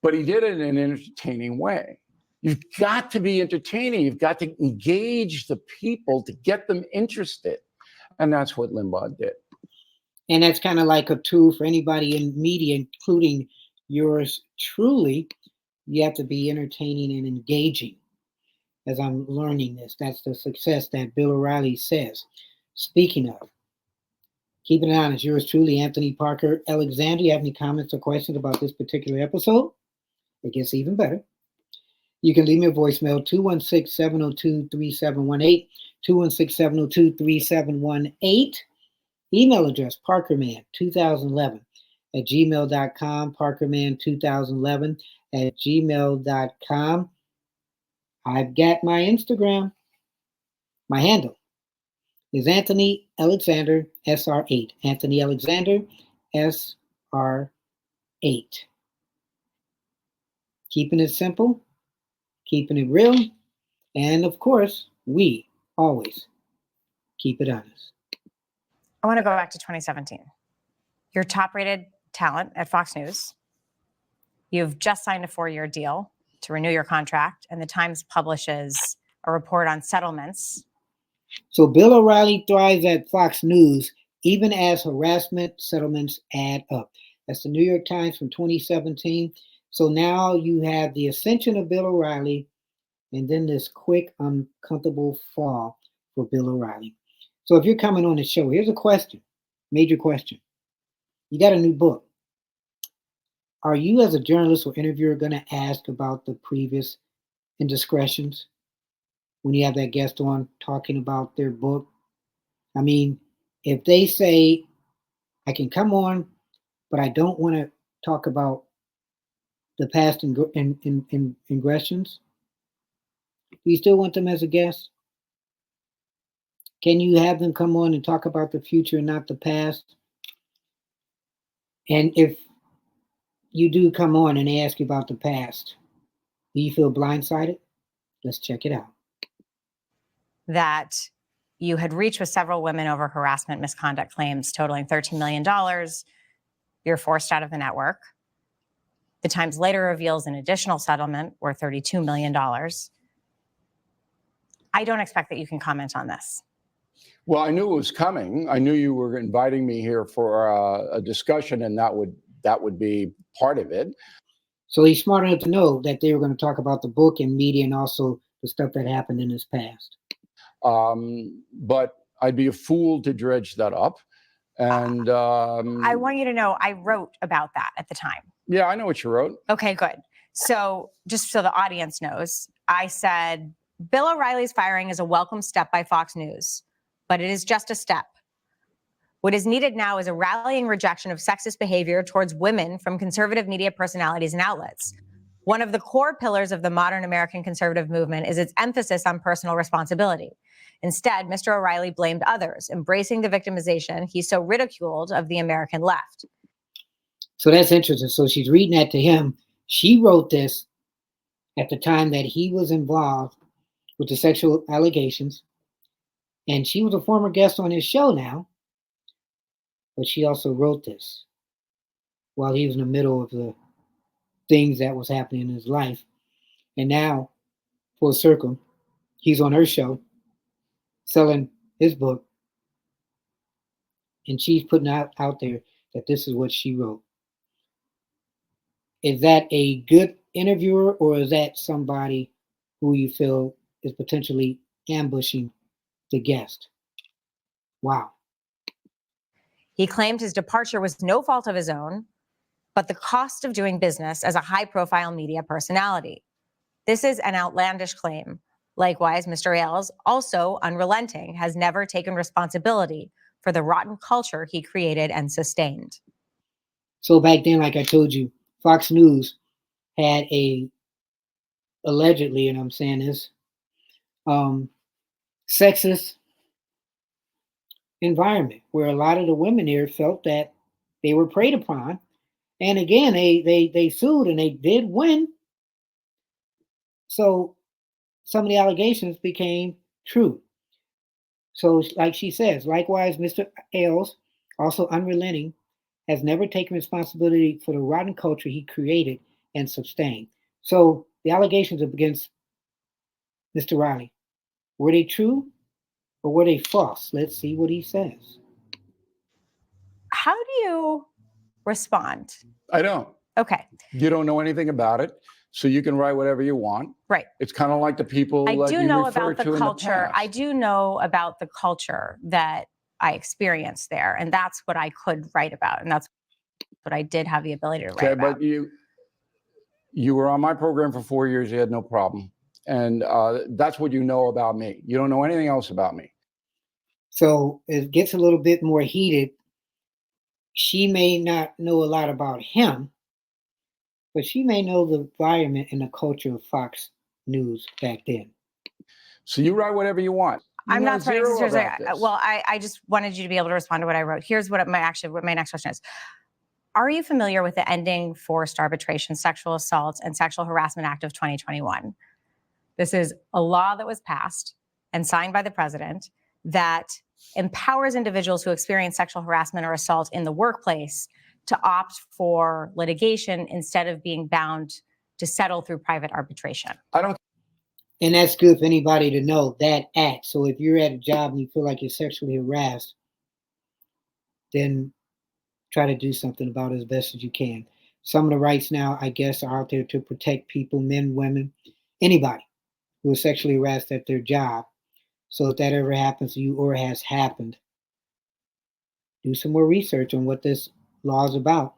But he did it in an entertaining way. You've got to be entertaining. You've got to engage the people to get them interested. And that's what Limbaugh did. And that's kind of like a tool for anybody in media, including yours truly. You have to be entertaining and engaging. As I'm learning this, that's the success that Bill O'Reilly says. Speaking of, keeping it honest, yours truly, Anthony Parker Alexander. You have any comments or questions about this particular episode? It gets even better. You can leave me a voicemail, 216-702-3718, 216-702-3718. Email address, parkerman2011 at gmail.com, parkerman2011 at gmail.com. I've got my Instagram. My handle is Anthony Alexander SR8. Anthony Alexander SR8. Keeping it simple, keeping it real, and of course, we always keep it honest. I want to go back to 2017. You're top-rated talent at Fox News. You've just signed a 4-year deal to renew your contract, and the Times publishes a report on settlements. So Bill O'Reilly thrives at Fox News, even as harassment settlements add up. That's the New York Times from 2017. So now you have the ascension of Bill O'Reilly, and then this quick, uncomfortable fall for Bill O'Reilly. So if you're coming on the show, here's a question, major question. You got a new book. Are you, as a journalist or interviewer, going to ask about the previous indiscretions when you have that guest on talking about their book? I mean, if they say, I can come on, but I don't want to talk about the past ingressions, do you still want them as a guest? Can you have them come on and talk about the future and not the past? And if you do come on and they ask you about the past, do you feel blindsided? Let's check it out. That you had reached with several women over harassment misconduct claims totaling $13 million. You're forced out of the network. The Times later reveals an additional settlement worth $32 million. I don't expect that you can comment on this. Well, I knew it was coming. I knew you were inviting me here for a discussion, and that would be part of it. So he's smart enough to know that they were going to talk about the book and media and also the stuff that happened in his past. But I'd be a fool to dredge that up. And I want you to know I wrote about that at the time. Yeah, I know what you wrote. Okay, good. So just so the audience knows, I said, Bill O'Reilly's firing is a welcome step by Fox News, but it is just a step. What is needed now is a rallying rejection of sexist behavior towards women from conservative media personalities and outlets. One of the core pillars of the modern American conservative movement is its emphasis on personal responsibility. Instead, Mr. O'Reilly blamed others, embracing the victimization he so ridiculed of the American left. So that's interesting. So she's reading that to him. She wrote this at the time that he was involved with the sexual allegations. And she was a former guest on his show now. But she also wrote this while he was in the middle of the things that was happening in his life. And now, full circle, he's on her show selling his book. And she's putting out there that this is what she wrote. Is that a good interviewer, or is that somebody who you feel is potentially ambushing the guest? Wow. He claimed his departure was no fault of his own, but the cost of doing business as a high-profile media personality. This is an outlandish claim. Likewise, Mr. Ailes, also unrelenting, has never taken responsibility for the rotten culture he created and sustained. So back then, like I told you, Fox News had allegedly, and I'm saying this, sexist environment where a lot of the women here felt that they were preyed upon. And again, they sued and they did win. So some of the allegations became true. So, like she says, likewise, Mr. Ailes, also unrelenting, has never taken responsibility for the rotten culture he created and sustained. So the allegations against Mr. Riley, were they true or were they false? Let's see what he says. How do you respond? I don't. Okay. You don't know anything about it, so you can write whatever you want. Right. It's kind of like the people I that do you know refer about to the in culture. the I past. do know about the culture that I experienced there, and that's what I could write about, and that's what I did have the ability to write Okay, about. but you were on my program for 4 years. You had no problem, and that's what you know about me. You don't know anything else about me. So it gets a little bit more heated. She may not know a lot about him, but she may know the environment and the culture of Fox News back then. So you write whatever you want. You I'm know not spreading zero seriously. about this. Well, I just wanted you to be able to respond to what I wrote. Here's what my next question is. Are you familiar with the Ending Forced Arbitration, Sexual Assault, and Sexual Harassment Act of 2021? This is a law that was passed and signed by the president that empowers individuals who experience sexual harassment or assault in the workplace to opt for litigation instead of being bound to settle through private arbitration. I don't. And that's good for anybody to know that act. So if you're at a job and you feel like you're sexually harassed, then try to do something about it as best as you can. Some of the rights now, I guess, are out there to protect people, men, women, anybody who is sexually harassed at their job. So if that ever happens to you or has happened, do some more research on what this law is about.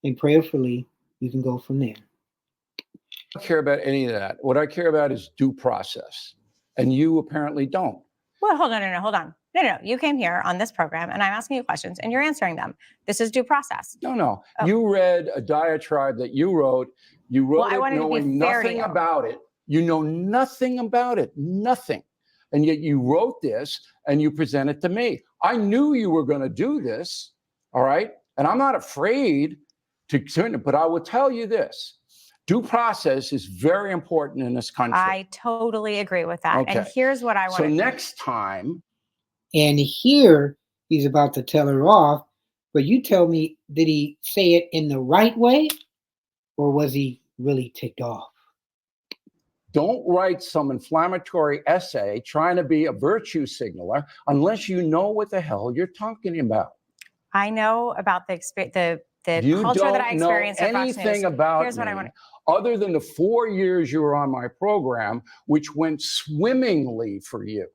And prayerfully, you can go from there. I don't care about any of that. What I care about is due process. And you apparently don't. Well, hold on. No. You came here on this program and I'm asking you questions and you're answering them. This is due process. No. Oh. You read a diatribe that you wrote. You wrote I it wanted to be knowing fair to nothing you. about it. You know nothing about it. Nothing. And yet you wrote this and you present it to me. I knew you were going to do this. All right. And I'm not afraid to turn it, but I will tell you this. Due process is very important in this country. I totally agree with that. Okay. And here's what I want So to next time. And here he's about to tell her off, but you tell me, did he say it in the right way or was he really ticked off? Don't write some inflammatory essay trying to be a virtue signaler unless you know what the hell you're talking about. I know about the You culture don't that I experienced know at Fox anything News. about Here's what I me want. other than the 4 years you were on my program, which went swimmingly for you.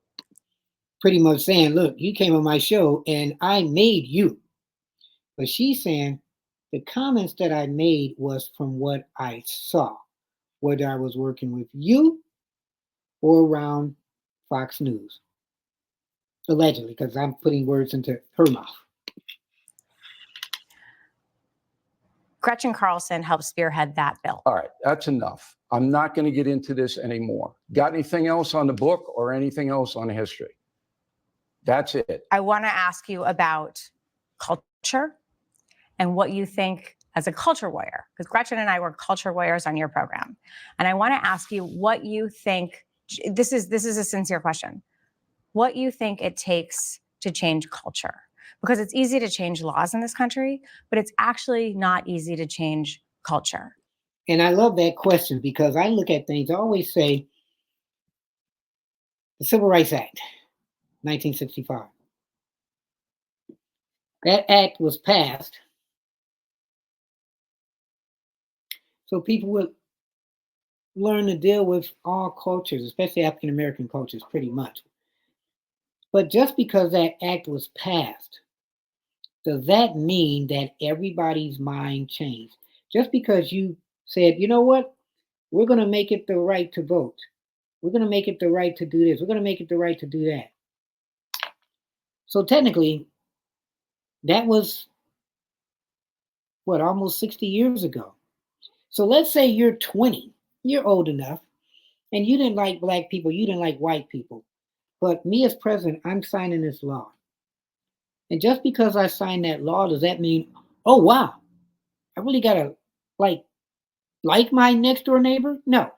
Pretty much saying, look, you came on my show and I made you. But she's saying the comments that I made was from what I saw, whether I was working with you or around Fox News. Allegedly, because I'm putting words into her mouth. Gretchen Carlson helped spearhead that bill. All right, that's enough. I'm not going to get into this anymore. Got anything else on the book or anything else on history? That's it. I want to ask you about culture and what you think as a culture warrior, because Gretchen and I were culture warriors on your program. And I want to ask you what you think, this is a sincere question, what you think it takes to change culture. Because it's easy to change laws in this country, but it's actually not easy to change culture. And I love that question because I look at things, I always say the Civil Rights Act, 1965. That act was passed so people would learn to deal with all cultures, especially African American cultures, pretty much. But just because that act was passed, does that mean that everybody's mind changed? Just because you said, you know what, we're going to make it the right to vote. We're going to make it the right to do this. We're going to make it the right to do that. So technically, that was what, almost 60 years ago. So let's say you're 20, you're old enough, and you didn't like black people, you didn't like white people. But me as president, I'm signing this law. And just because I signed that law, does that mean, oh wow, I really gotta like my next door neighbor? No.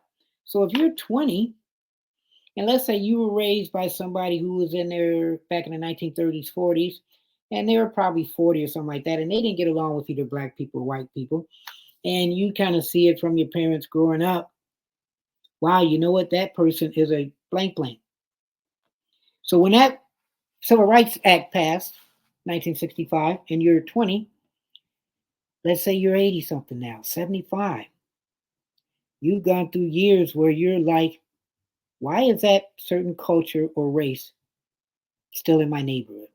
So if you're 20, and let's say you were raised by somebody who was in there back in the 1930s, 40s, and they were probably 40 or something like that, and they didn't get along with either black people or white people, and you kind of see it from your parents growing up. Wow, you know what? That person is a blank blank. So when that Civil Rights Act passed, 1965, and you're 20, let's say you're 80 something now, 75. You've gone through years where you're like, why is that certain culture or race still in my neighborhood?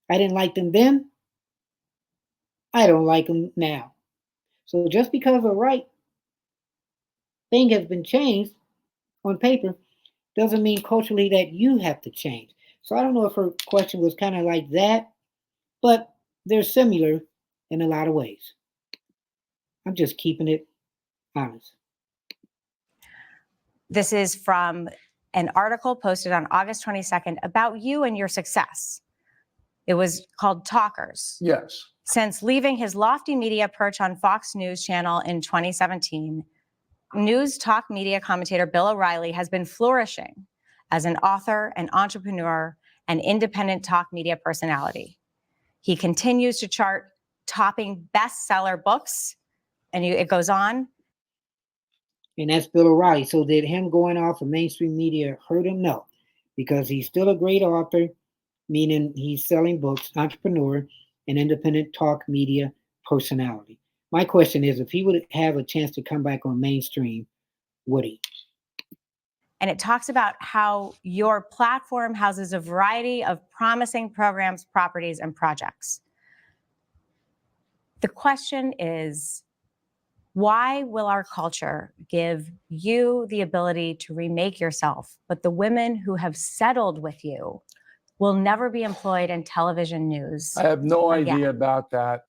I didn't like them then. I don't like them now. So just because a right thing has been changed on paper doesn't mean culturally that you have to change. So I don't know if her question was kind of like that, but they're similar in a lot of ways. I'm just keeping it honest. This is from an article posted on August 22nd about you and your success. It was called Talkers. Yes. Since leaving his lofty media perch on Fox News Channel in 2017, news talk media commentator Bill O'Reilly has been flourishing as an author, an entrepreneur, and independent talk media personality. He continues to chart topping bestseller books, and it goes on. And that's Bill O'Reilly. So did him going off of mainstream media hurt him? No, because he's still a great author, meaning he's selling books, entrepreneur, and independent talk media personality. My question is, if he would have a chance to come back on mainstream, would he? And it talks about how your platform houses a variety of promising programs, properties, and projects. The question is, why will our culture give you the ability to remake yourself, but the women who have settled with you will never be employed in television news? I have no idea about that.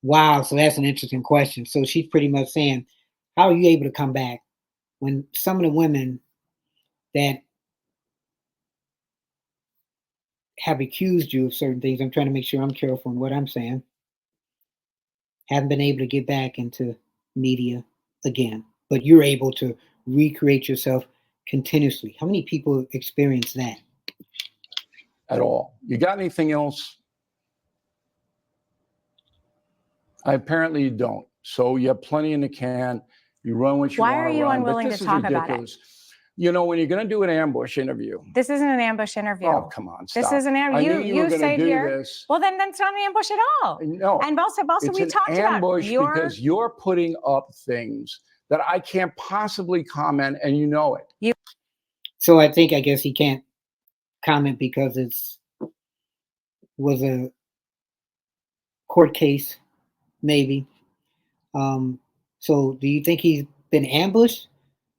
Wow, so that's an interesting question. So she's pretty much saying, how are you able to come back when some of the women that have accused you of certain things, I'm trying to make sure I'm careful in what I'm saying, haven't been able to get back into media again, but you're able to recreate yourself continuously. How many people experience that? At all. You got anything else? I apparently don't. So you have plenty in the can. You run what you want to run. Why are you unwilling to talk about it? You know, when you're going to do an ambush interview. This isn't an ambush interview. Oh, come on, stop. This is an ambush. You stayed here. This. Well, then it's not an ambush at all. No. And also we talked about ambush because you're putting up things that I can't possibly comment, and you know it. So I guess he can't comment because was a court case, maybe. So do you think he's been ambushed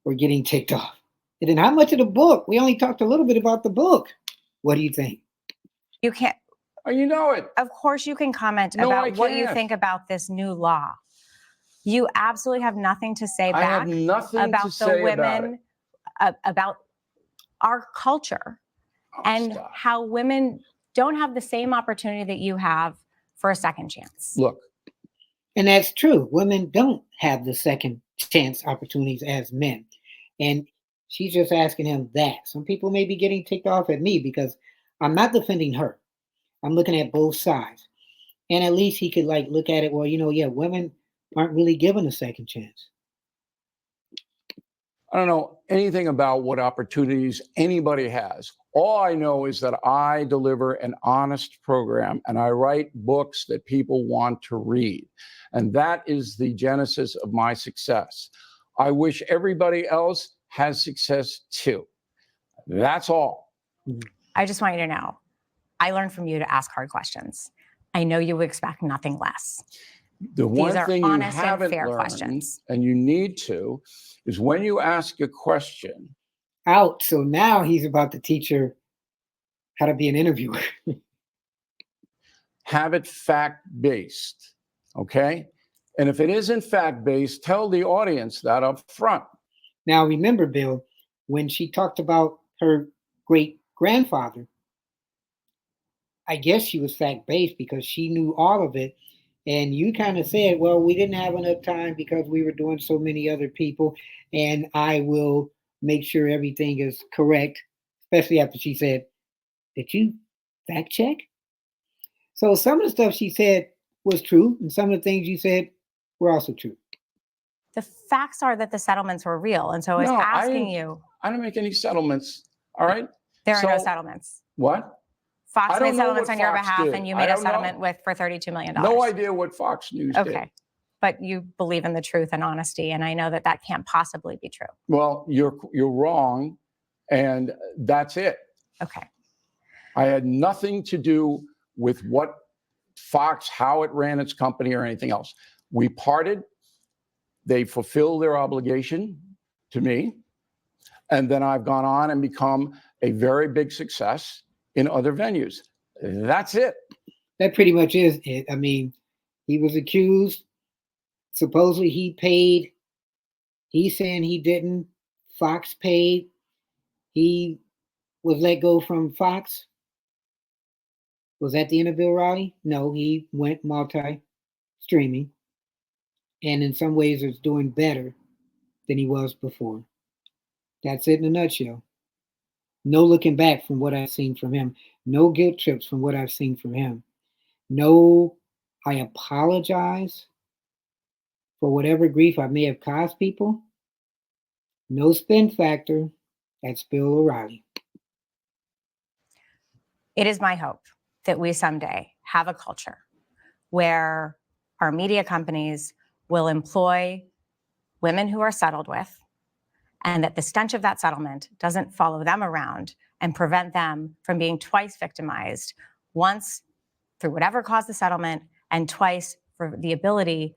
or getting ticked off? And then how much of the book? We only talked a little bit about the book. What do you think? You can't. Oh, you know it. Of course you can comment about what you think about this new law. You absolutely have nothing to say back have nothing about to the say women, about our culture, and how women don't have the same opportunity that you have for a second chance. Look. And that's true. Women don't have the second chance opportunities as men. And she's just asking him that. Some people may be getting ticked off at me because I'm not defending her. I'm looking at both sides. And at least he could look at it, well, women aren't really given a second chance. I don't know anything about what opportunities anybody has. All I know is that I deliver an honest program and I write books that people want to read. And that is the genesis of my success. I wish everybody else has success too. That's all. I just want you to know, I learned from you to ask hard questions. I know you would expect nothing less. The one These are thing you honest and haven't fair learned, questions. and you need to, is when you ask a question, Out. So now he's about to teach her how to be an interviewer. have it fact-based, okay? And if it isn't fact-based, tell the audience that up front. Now, remember, Bill, when she talked about her great grandfather, I guess she was fact based because she knew all of it. And you kind of said, well, we didn't have enough time because we were doing so many other people. And I will make sure everything is correct, especially after she said, did you fact check? So some of the stuff she said was true, and some of the things you said were also true. The facts are that the settlements were real. And so I was No, asking you, I don't make any settlements, all right? there are no So- settlements. What? Fox I don't made know settlements what on your Fox behalf, did. and you I made a don't know. settlement with for $32 million. No idea what Fox News did. Okay. But you believe in the truth and honesty, and I know that that can't possibly be true. Well, you're wrong, and that's it. Okay. I had nothing to do with what Fox, how it ran its company, or anything else. We parted. They fulfilled their obligation to me, and then I've gone on and become a very big success in other venues. That's it. That pretty much is it. I mean, he was accused. Supposedly he paid. He's saying he didn't. Fox paid. He was let go from Fox. Was that the end of Bill Riley? No, he went multi-streaming. And in some ways is doing better than he was before. That's it in a nutshell. No looking back from what I've seen from him. No guilt trips from what I've seen from him. No, I apologize for whatever grief I may have caused people. No spin factor. That's Bill O'Reilly. It is my hope that we someday have a culture where our media companies will employ women who are settled with, and that the stench of that settlement doesn't follow them around and prevent them from being twice victimized, once through whatever caused the settlement, and twice for the ability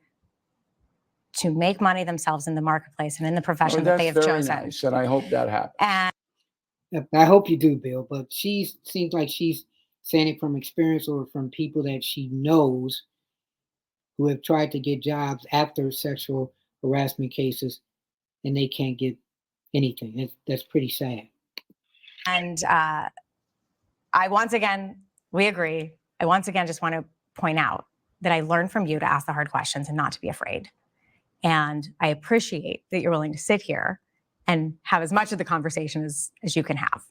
to make money themselves in the marketplace and in the profession that they have That's very chosen. nice, and I hope that happens. And I hope you do, Bill, but she seems like she's saying it from experience or from people that she knows who have tried to get jobs after sexual harassment cases and they can't get anything. That's pretty sad. And we agree. I once again just want to point out that I learned from you to ask the hard questions and not to be afraid. And I appreciate that you're willing to sit here and have as much of the conversation as you can have.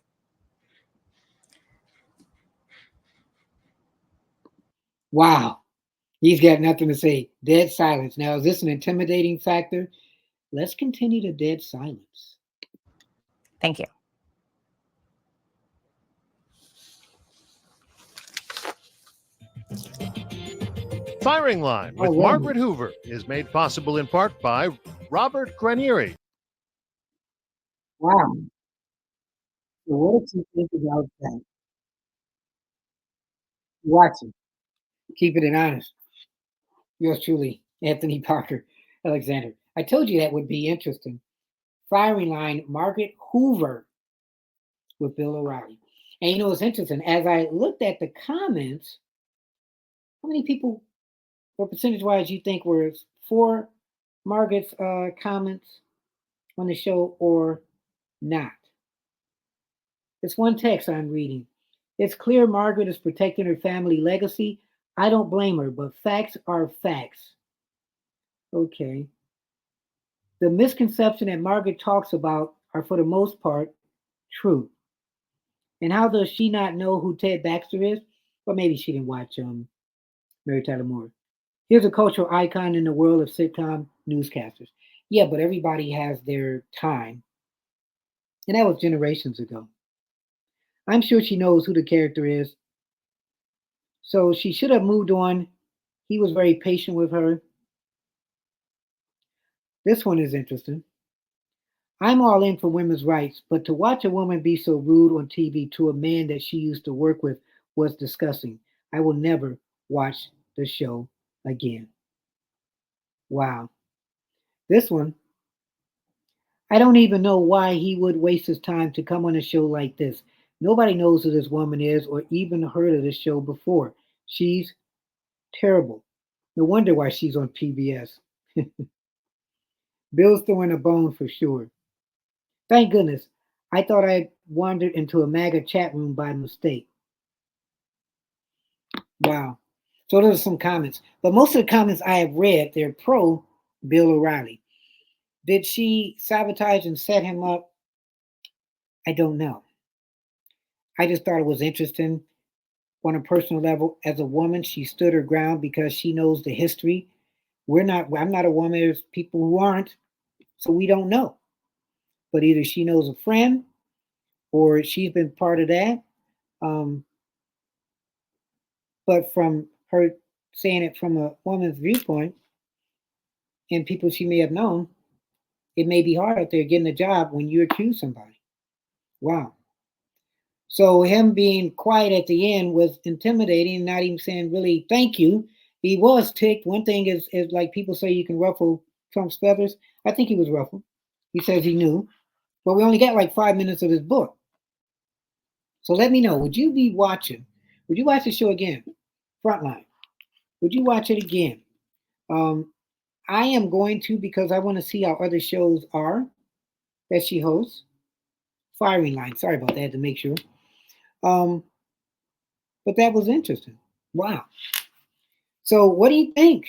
Wow. He's got nothing to say. Dead silence. Now, is this an intimidating factor? Let's continue the dead silence. Thank you. Firing Line with Margaret Hoover is made possible in part by Robert Granieri. Wow. So what did you think about that? Watching. Keep it in honest. Yours truly, Anthony Parker Alexander. I told you that would be interesting. Firing Line, Margaret Hoover with Bill O'Reilly. And you know, it's interesting. As I looked at the comments, how many people, or percentage-wise, you think were for Margaret's comments on the show or not? It's one text I'm reading. It's clear Margaret is protecting her family legacy. I don't blame her, but facts are facts. Okay. The misconception that Margaret talks about are, for the most part, true. And how does she not know who Ted Baxter is? Well, maybe she didn't watch Mary Tyler Moore. Here's a cultural icon in the world of sitcom newscasters. Yeah, but everybody has their time. And that was generations ago. I'm sure she knows who the character is. So she should have moved on. He was very patient with her. This one is interesting. I'm all in for women's rights, but to watch a woman be so rude on TV to a man that she used to work with was disgusting. I will never watch the show again. Wow. This one, I don't even know why he would waste his time to come on a show like this. Nobody knows who this woman is or even heard of this show before. She's terrible. No wonder why she's on PBS. Bill's throwing a bone for sure. Thank goodness. I thought I had wandered into a MAGA chat room by mistake. Wow. So those are some comments. But most of the comments I have read, they're pro Bill O'Reilly. Did she sabotage and set him up? I don't know. I just thought it was interesting on a personal level. As a woman, she stood her ground because she knows the history. I'm not a woman, there's people who aren't, so we don't know. But either she knows a friend or she's been part of that. Um, but from her saying it from a woman's viewpoint and people she may have known, it may be hard out there getting a job when you accuse somebody. Wow. So him being quiet at the end was intimidating, not even saying really thank you. He was ticked. One thing is like people say you can ruffle Trump's feathers. I think he was ruffled. He says he knew, but we only got like 5 minutes of his book. So let me know. Would you be watching? Would you watch the show again? Frontline. Would you watch it again? I am going to because I want to see how other shows are that she hosts. Firing line. Sorry about that. I had to make sure. But that was interesting. Wow. So what do you think?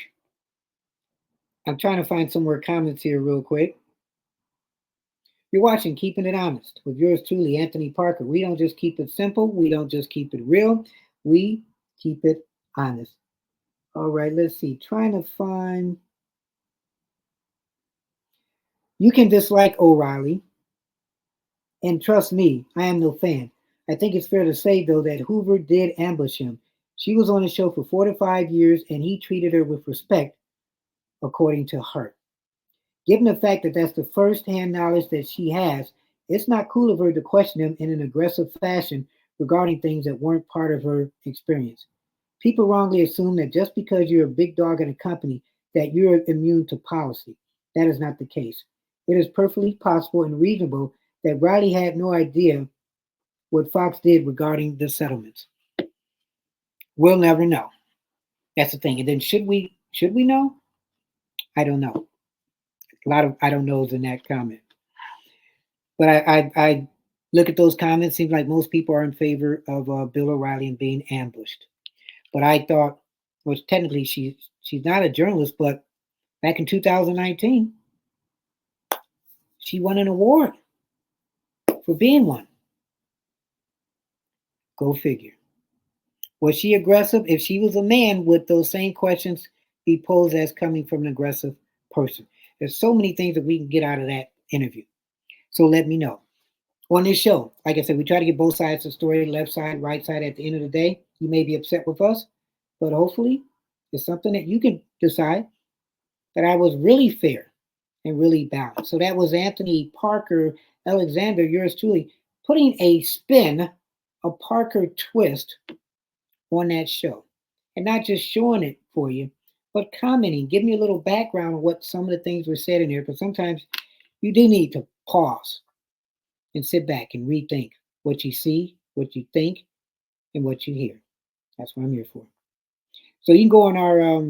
I'm trying to find some more comments here real quick. You're watching Keeping It Honest with yours truly, Anthony Parker. We don't just keep it simple. We don't just keep it real. We keep it honest. All right, let's see. Trying to find. You can dislike O'Reilly. And trust me, I am no fan. I think it's fair to say, though, that Hoover did ambush him. She was on the show for 4 to 5 years, and he treated her with respect, according to her. Given the fact that that's the first-hand knowledge that she has, it's not cool of her to question him in an aggressive fashion regarding things that weren't part of her experience. People wrongly assume that just because you're a big dog at a company that you're immune to policy. That is not the case. It is perfectly possible and reasonable that Riley had no idea what Fox did regarding the settlements. We'll never know. That's the thing. And then should we know? I don't know. A lot of I don't knows in that comment. But I look at those comments. Seems like most people are in favor of Bill O'Reilly and being ambushed. But I thought, well, technically she's not a journalist, but back in 2019, she won an award for being one. Go figure. Was she aggressive? If she was a man, would those same questions be posed as coming from an aggressive person? There's so many things that we can get out of that interview. So let me know. On this show, like I said, we try to get both sides of the story, left side, right side. At the end of the day, you may be upset with us, but hopefully it's something that you can decide that I was really fair and really balanced. So that was Anthony Parker Alexander, yours truly, putting a spin, a Parker twist on that show. And not just showing it for you, but commenting, give me a little background on what some of the things were said in there, because sometimes you do need to pause and sit back and rethink what you see, what you think, and what you hear. That's what I'm here for. So you can go on our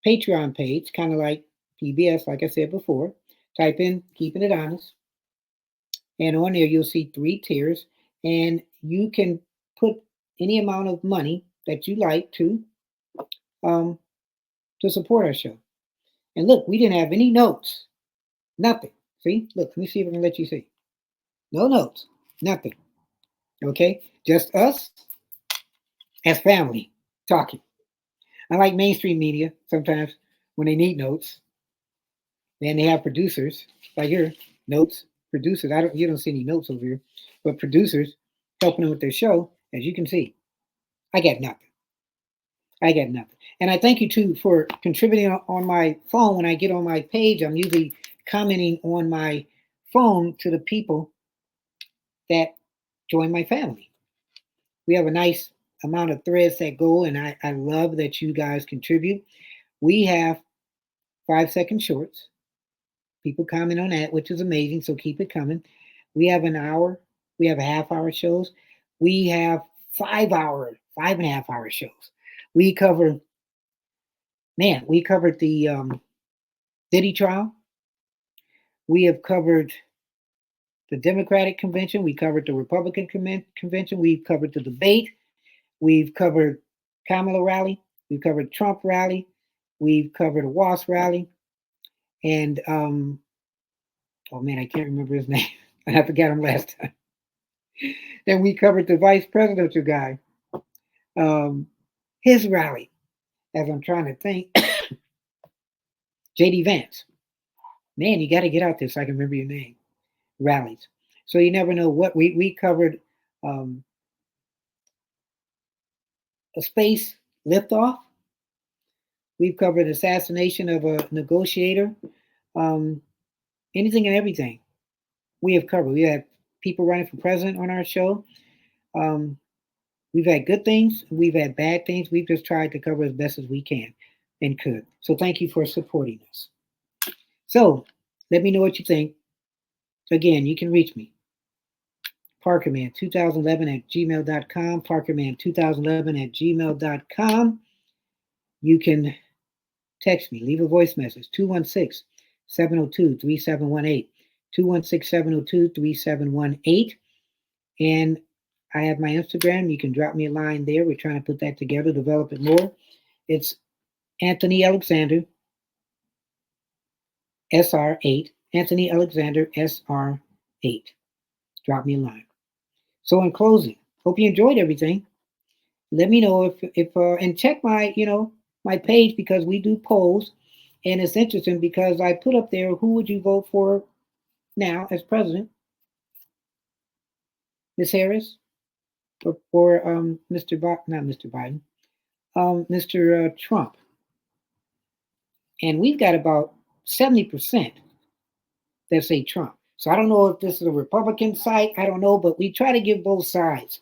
Patreon page, kind of like PBS, like I said before, type in Keeping It Honest, and on there you'll see 3 tiers, and you can put any amount of money that you like to support our show. And look, we didn't have any notes, nothing. See, look, let me see if I can let you see. No notes, nothing. Okay, just us as family talking. Unlike mainstream media, sometimes when they need notes, then they have producers like here, notes, producers. You don't see any notes over here, but producers helping them with their show. As you can see, I got nothing. I got nothing. And I thank you too for contributing on my phone. When I get on my page, I'm usually commenting on my phone to the people that join my family. We have a nice amount of threads that go, and I love that you guys contribute. We have 5-second shorts. People comment on that, which is amazing. So keep it coming. We have an hour. We have a half-hour shows. We have 5-hour, 5.5-hour shows. We covered the Diddy trial. We have covered the Democratic convention. We covered the Republican convention. We've covered the debate. We've covered Kamala rally. We've covered Trump rally. We've covered a WASP rally. And, oh man, I can't remember his name. I forgot him last time. Then we covered the vice presidential guy, his rally, as I'm trying to think. J.D. Vance. Man, you got to get out there so I can remember your name. Rallies. So you never know what we covered. A space liftoff. We've covered assassination of a negotiator. Anything and everything we have covered. We have people running for president on our show. We've had good things. We've had bad things. We've just tried to cover as best as we can and could. So thank you for supporting us. So let me know what you think. Again, you can reach me. Parkerman2011@gmail.com. Parkerman2011@gmail.com. You can text me. Leave a voice message. 216-702-3718. 216-702-3718. And I have my Instagram. You can drop me a line there. We're trying to put that together, develop it more. It's Anthony Alexander, SR8. Anthony Alexander, SR8. Drop me a line. So in closing, hope you enjoyed everything. Let me know if and check my, my page, because we do polls, and it's interesting because I put up there, who would you vote for now as president? Ms. Harris or Mr. Not Mr. Biden, Mr. Trump. And we've got about 70% that say Trump. So I don't know if this is a Republican site. I don't know, but we try to give both sides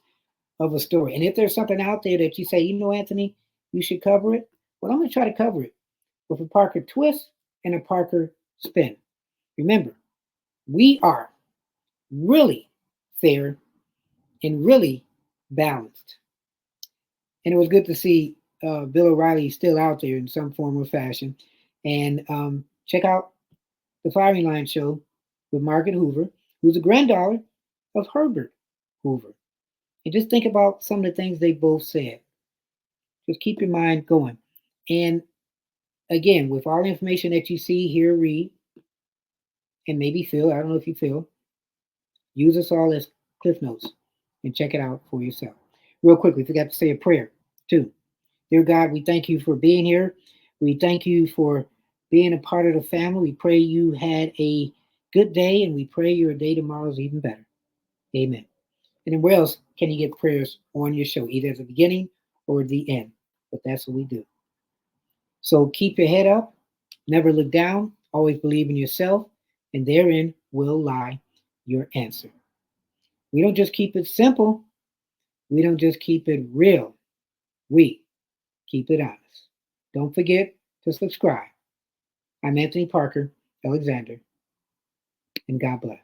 of a story. And if there's something out there that you say, Anthony, you should cover it, well, I'm going to try to cover it with a Parker twist and a Parker spin. Remember, we are really fair and really balanced. And it was good to see Bill O'Reilly still out there in some form or fashion. And check out the Firing Line show with Margaret Hoover, who's a granddaughter of Herbert Hoover. And just think about some of the things they both said. Just keep your mind going. And again, with all the information that you see, hear, read, and maybe feel, I don't know if you feel, use us all as Cliff Notes and check it out for yourself. Real quickly, forgot to say a prayer too. Dear God, we thank you for being here. We thank you for being a part of the family. We pray you had a good day, and we pray your day tomorrow is even better. Amen. And then where else can you get prayers on your show, either at the beginning or the end? But that's what we do. So keep your head up, never look down, always believe in yourself, and therein will lie your answer. We don't just keep it simple. We don't just keep it real. We keep it honest. Don't forget to subscribe. I'm Anthony Parker Alexander, and God bless.